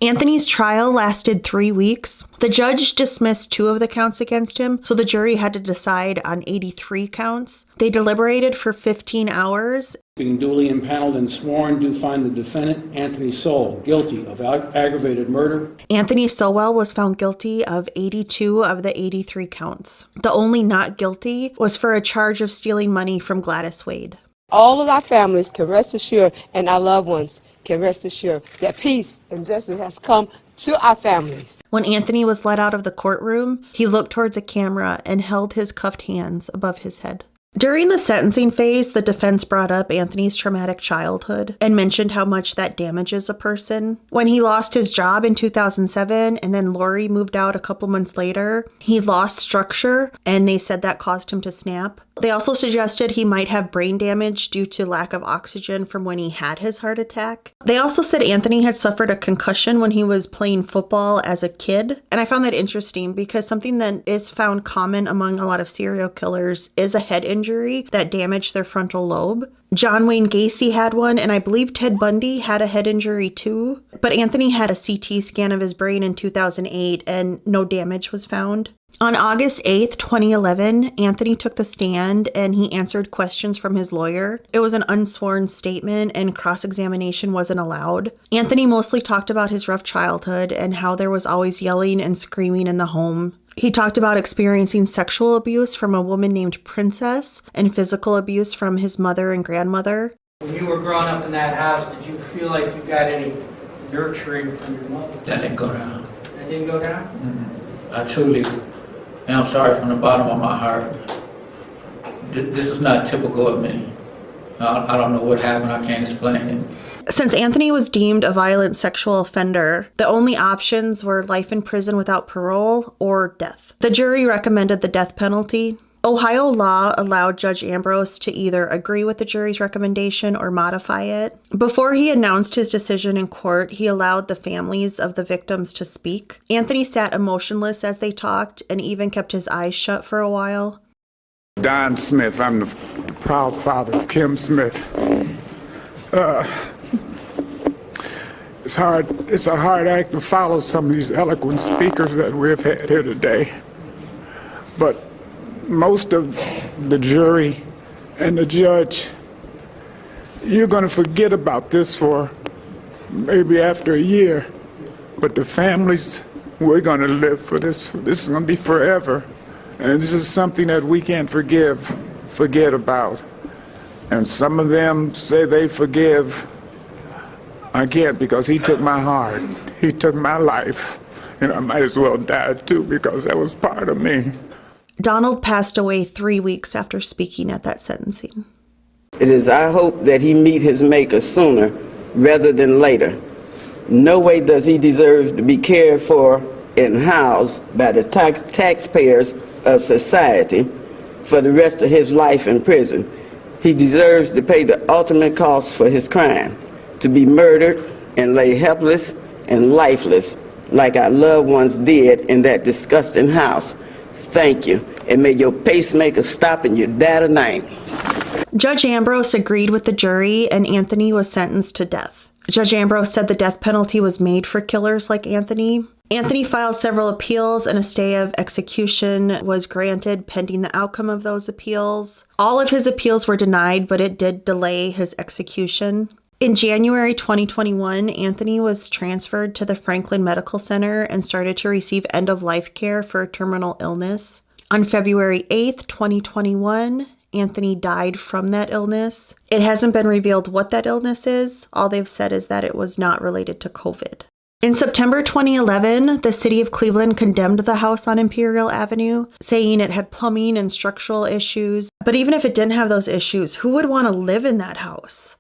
Anthony's trial lasted 3 weeks. The judge dismissed 2 of the counts against him, so the jury had to decide on 83 counts. They deliberated for 15 hours. Being duly impaneled and sworn, do find the defendant, Anthony Sowell, guilty of aggravated murder. Anthony Sowell was found guilty of 82 of the 83 counts. The only not guilty was for a charge of stealing money from Gladys Wade. All of our families can rest assured, and our loved ones can rest assured that peace and justice has come to our families. When Anthony was let out of the courtroom, he looked towards a camera and held his cuffed hands above his head. During the sentencing phase, the defense brought up Anthony's traumatic childhood and mentioned how much that damages a person. When he lost his job in 2007 and then Lori moved out a couple months later, he lost structure and they said that caused him to snap. They also suggested he might have brain damage due to lack of oxygen from when he had his heart attack. They also said Anthony had suffered a concussion when he was playing football as a kid. And I found that interesting because something that is found common among a lot of serial killers is a head injury that damaged their frontal lobe. John Wayne Gacy had one, and I believe Ted Bundy had a head injury too. But Anthony had a CT scan of his brain in 2008 and no damage was found. On August 8th, 2011, Anthony took the stand and he answered questions from his lawyer. It was an unsworn statement and cross-examination wasn't allowed. Anthony mostly talked about his rough childhood and how there was always yelling and screaming in the home. He talked about experiencing sexual abuse from a woman named Princess and physical abuse from his mother and grandmother. When you were growing up in that house, did you feel like you got any nurturing from your mother? That didn't go down. That didn't go down? Mm-hmm. I truly am sorry from the bottom of my heart. This is not typical of me. I don't know what happened. I can't explain it. Since Anthony was deemed a violent sexual offender, the only options were life in prison without parole or death. The jury recommended the death penalty. Ohio law allowed Judge Ambrose to either agree with the jury's recommendation or modify it. Before he announced his decision in court, he allowed the families of the victims to speak. Anthony sat emotionless as they talked and even kept his eyes shut for a while. Don Smith, I'm the proud father of Kim Smith. It's a hard act to follow some of these eloquent speakers that we've had here today. But most of the jury and the judge, you're going to forget about this for maybe after a year. But the families, we're going to live for this. This is going to be forever. And this is something that we can't forget about. And some of them say they forgive. I can't, because he took my heart. He took my life. And I might as well die too, because that was part of me. Donald passed away 3 weeks after speaking at that sentencing. It is our hope that he meet his maker sooner rather than later. No way does he deserve to be cared for and housed by the taxpayers of society for the rest of his life in prison. He deserves to pay the ultimate cost for his crime, to be murdered and lay helpless and lifeless like our loved ones did in that disgusting house. Thank you, and may your pacemaker stop and you die tonight. Judge Ambrose agreed with the jury and Anthony was sentenced to death. Judge Ambrose said the death penalty was made for killers like Anthony. Anthony filed several appeals and a stay of execution was granted pending the outcome of those appeals. All of his appeals were denied, but it did delay his execution. In January 2021, Anthony was transferred to the Franklin Medical Center and started to receive end-of-life care for a terminal illness. On February 8th, 2021, Anthony died from that illness. It hasn't been revealed what that illness is. All they've said is that it was not related to COVID. In September 2011, the city of Cleveland condemned the house on Imperial Avenue, saying it had plumbing and structural issues. But even if it didn't have those issues, who would want to live in that house?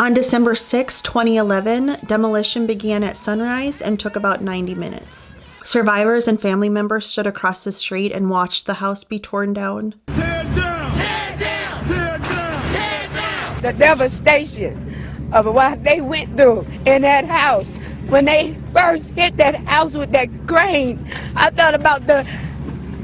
On December 6, 2011, demolition began at sunrise and took about 90 minutes. Survivors and family members stood across the street and watched the house be torn down. Tear down! Tear down! Tear down! Tear down! The devastation of what they went through in that house. When they first hit that house with that crane, I thought about the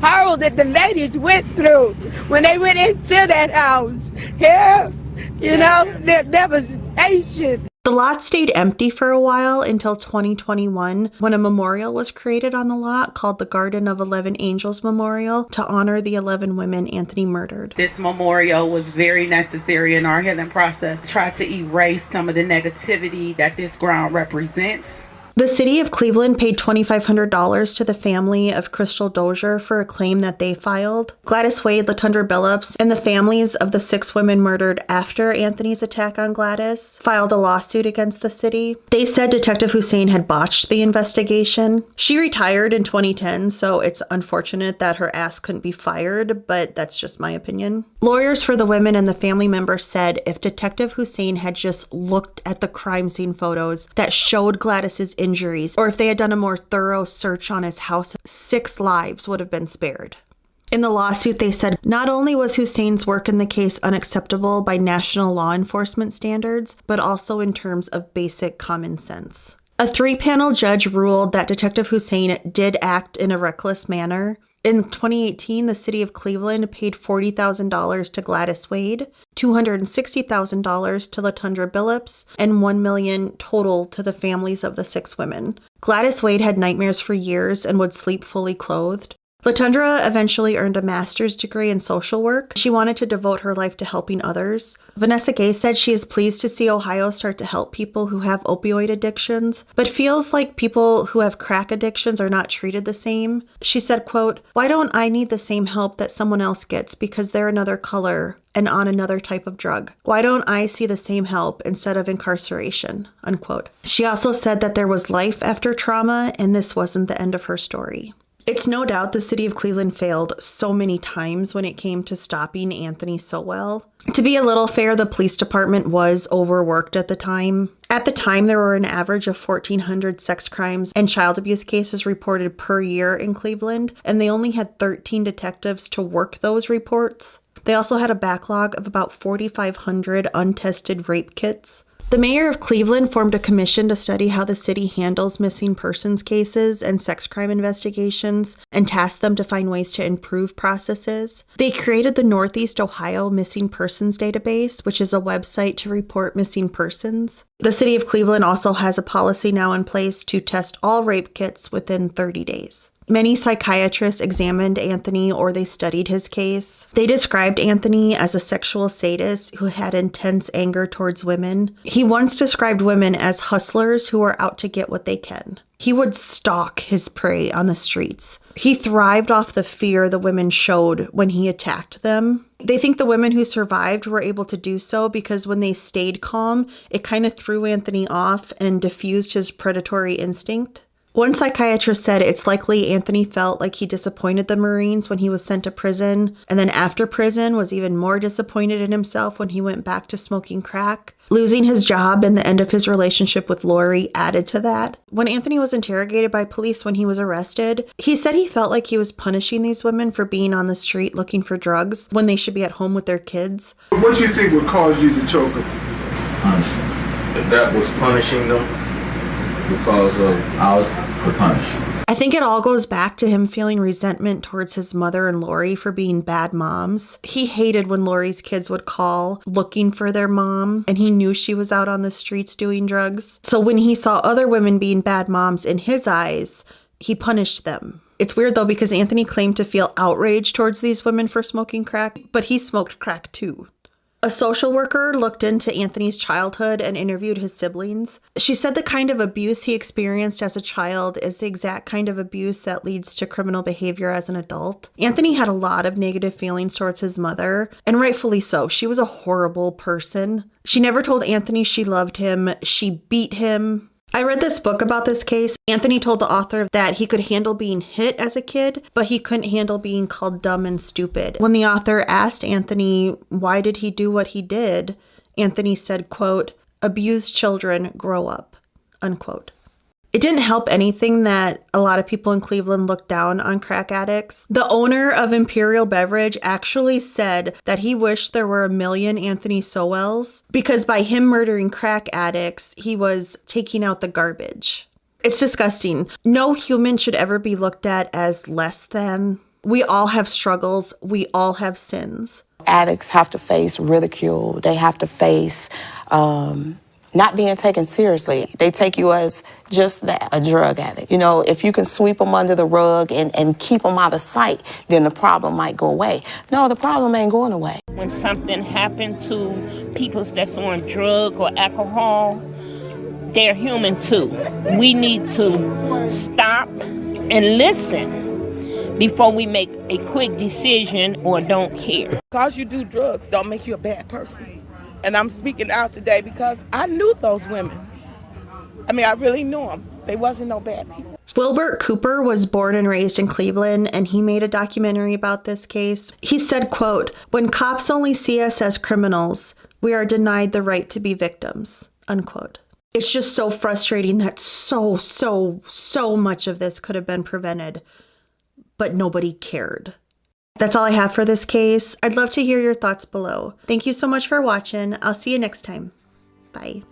horror that the ladies went through when they went into that house. Yeah, you know, their devastation. The lot stayed empty for a while until 2021 when a memorial was created on the lot called the Garden of 11 Angels Memorial to honor the 11 women Anthony murdered. This memorial was very necessary in our healing process to try to erase some of the negativity that this ground represents. The city of Cleveland paid $2,500 to the family of Crystal Dozier for a claim that they filed. Gladys Wade, Latundra Billups, and the families of the 6 women murdered after Anthony's attack on Gladys filed a lawsuit against the city. They said Detective Hussein had botched the investigation. She retired in 2010, so it's unfortunate that her ass couldn't be fired, but that's just my opinion. Lawyers for the women and the family members said if Detective Hussein had just looked at the crime scene photos that showed Gladys's injuries, or if they had done a more thorough search on his house, 6 lives would have been spared. In the lawsuit, they said not only was Hussein's work in the case unacceptable by national law enforcement standards, but also in terms of basic common sense. A 3-panel judge ruled that Detective Hussein did act in a reckless manner. In 2018, the city of Cleveland paid $40,000 to Gladys Wade, $260,000 to Latundra Billups, and $1 million total to the families of the 6 women. Gladys Wade had nightmares for years and would sleep fully clothed. Latundra eventually earned a master's degree in social work. She wanted to devote her life to helping others. Vanessa Gay said she is pleased to see Ohio start to help people who have opioid addictions, but feels like people who have crack addictions are not treated the same. She said, quote, "Why don't I need the same help that someone else gets because they're another color and on another type of drug? Why don't I see the same help instead of incarceration?" Unquote. She also said that there was life after trauma and this wasn't the end of her story. It's no doubt the city of Cleveland failed so many times when it came to stopping Anthony Sowell. To be a little fair, the police department was overworked at the time. At the time, there were an average of 1,400 sex crimes and child abuse cases reported per year in Cleveland, and they only had 13 detectives to work those reports. They also had a backlog of about 4,500 untested rape kits. The mayor of Cleveland formed a commission to study how the city handles missing persons cases and sex crime investigations and tasked them to find ways to improve processes. They created the Northeast Ohio Missing Persons Database, which is a website to report missing persons. The city of Cleveland also has a policy now in place to test all rape kits within 30 days. Many psychiatrists examined Anthony or they studied his case. They described Anthony as a sexual sadist who had intense anger towards women. He once described women as hustlers who are out to get what they can. He would stalk his prey on the streets. He thrived off the fear the women showed when he attacked them. They think the women who survived were able to do so because when they stayed calm, it kind of threw Anthony off and diffused his predatory instinct. One psychiatrist said it's likely Anthony felt like he disappointed the Marines when he was sent to prison, and then after prison was even more disappointed in himself when he went back to smoking crack. Losing his job and the end of his relationship with Lori added to that. When Anthony was interrogated by police when he was arrested, he said he felt like he was punishing these women for being on the street looking for drugs when they should be at home with their kids. What do you think would cause you to choke them? Punishing. That was punishing them because I was punished. I think it all goes back to him feeling resentment towards his mother and Lori for being bad moms. He hated when Lori's kids would call looking for their mom, and he knew she was out on the streets doing drugs. So when he saw other women being bad moms in his eyes, he punished them. It's weird though because Anthony claimed to feel outrage towards these women for smoking crack, but he smoked crack too. A social worker looked into Anthony's childhood and interviewed his siblings. She said the kind of abuse he experienced as a child is the exact kind of abuse that leads to criminal behavior as an adult. Anthony had a lot of negative feelings towards his mother, and rightfully so. She was a horrible person. She never told Anthony she loved him. She beat him. I read this book about this case. Anthony told the author that he could handle being hit as a kid, but he couldn't handle being called dumb and stupid. When the author asked Anthony why did he do what he did, Anthony said, quote, "Abused children grow up," unquote. It didn't help anything that a lot of people in Cleveland looked down on crack addicts. The owner of Imperial Beverage actually said that he wished there were 1 million Anthony Sowells because by him murdering crack addicts, he was taking out the garbage. It's disgusting. No human should ever be looked at as less than. We all have struggles. We all have sins. Addicts have to face ridicule. They have to face not being taken seriously. They take you as just that, a drug addict. You know, if you can sweep them under the rug and keep them out of sight, then the problem might go away. No, the problem ain't going away. When something happened to people that's on drug or alcohol, they're human too. We need to stop and listen before we make a quick decision or don't care. Because you do drugs don't make you a bad person. And I'm speaking out today because I knew those women. I mean, I really knew them. They wasn't no bad people. Wilbert Cooper was born and raised in Cleveland, and he made a documentary about this case. He said, quote, "When cops only see us as criminals, we are denied the right to be victims," unquote. It's just so frustrating that so much of this could have been prevented, but nobody cared. That's all I have for this case. I'd love to hear your thoughts below. Thank you so much for watching. I'll see you next time. Bye.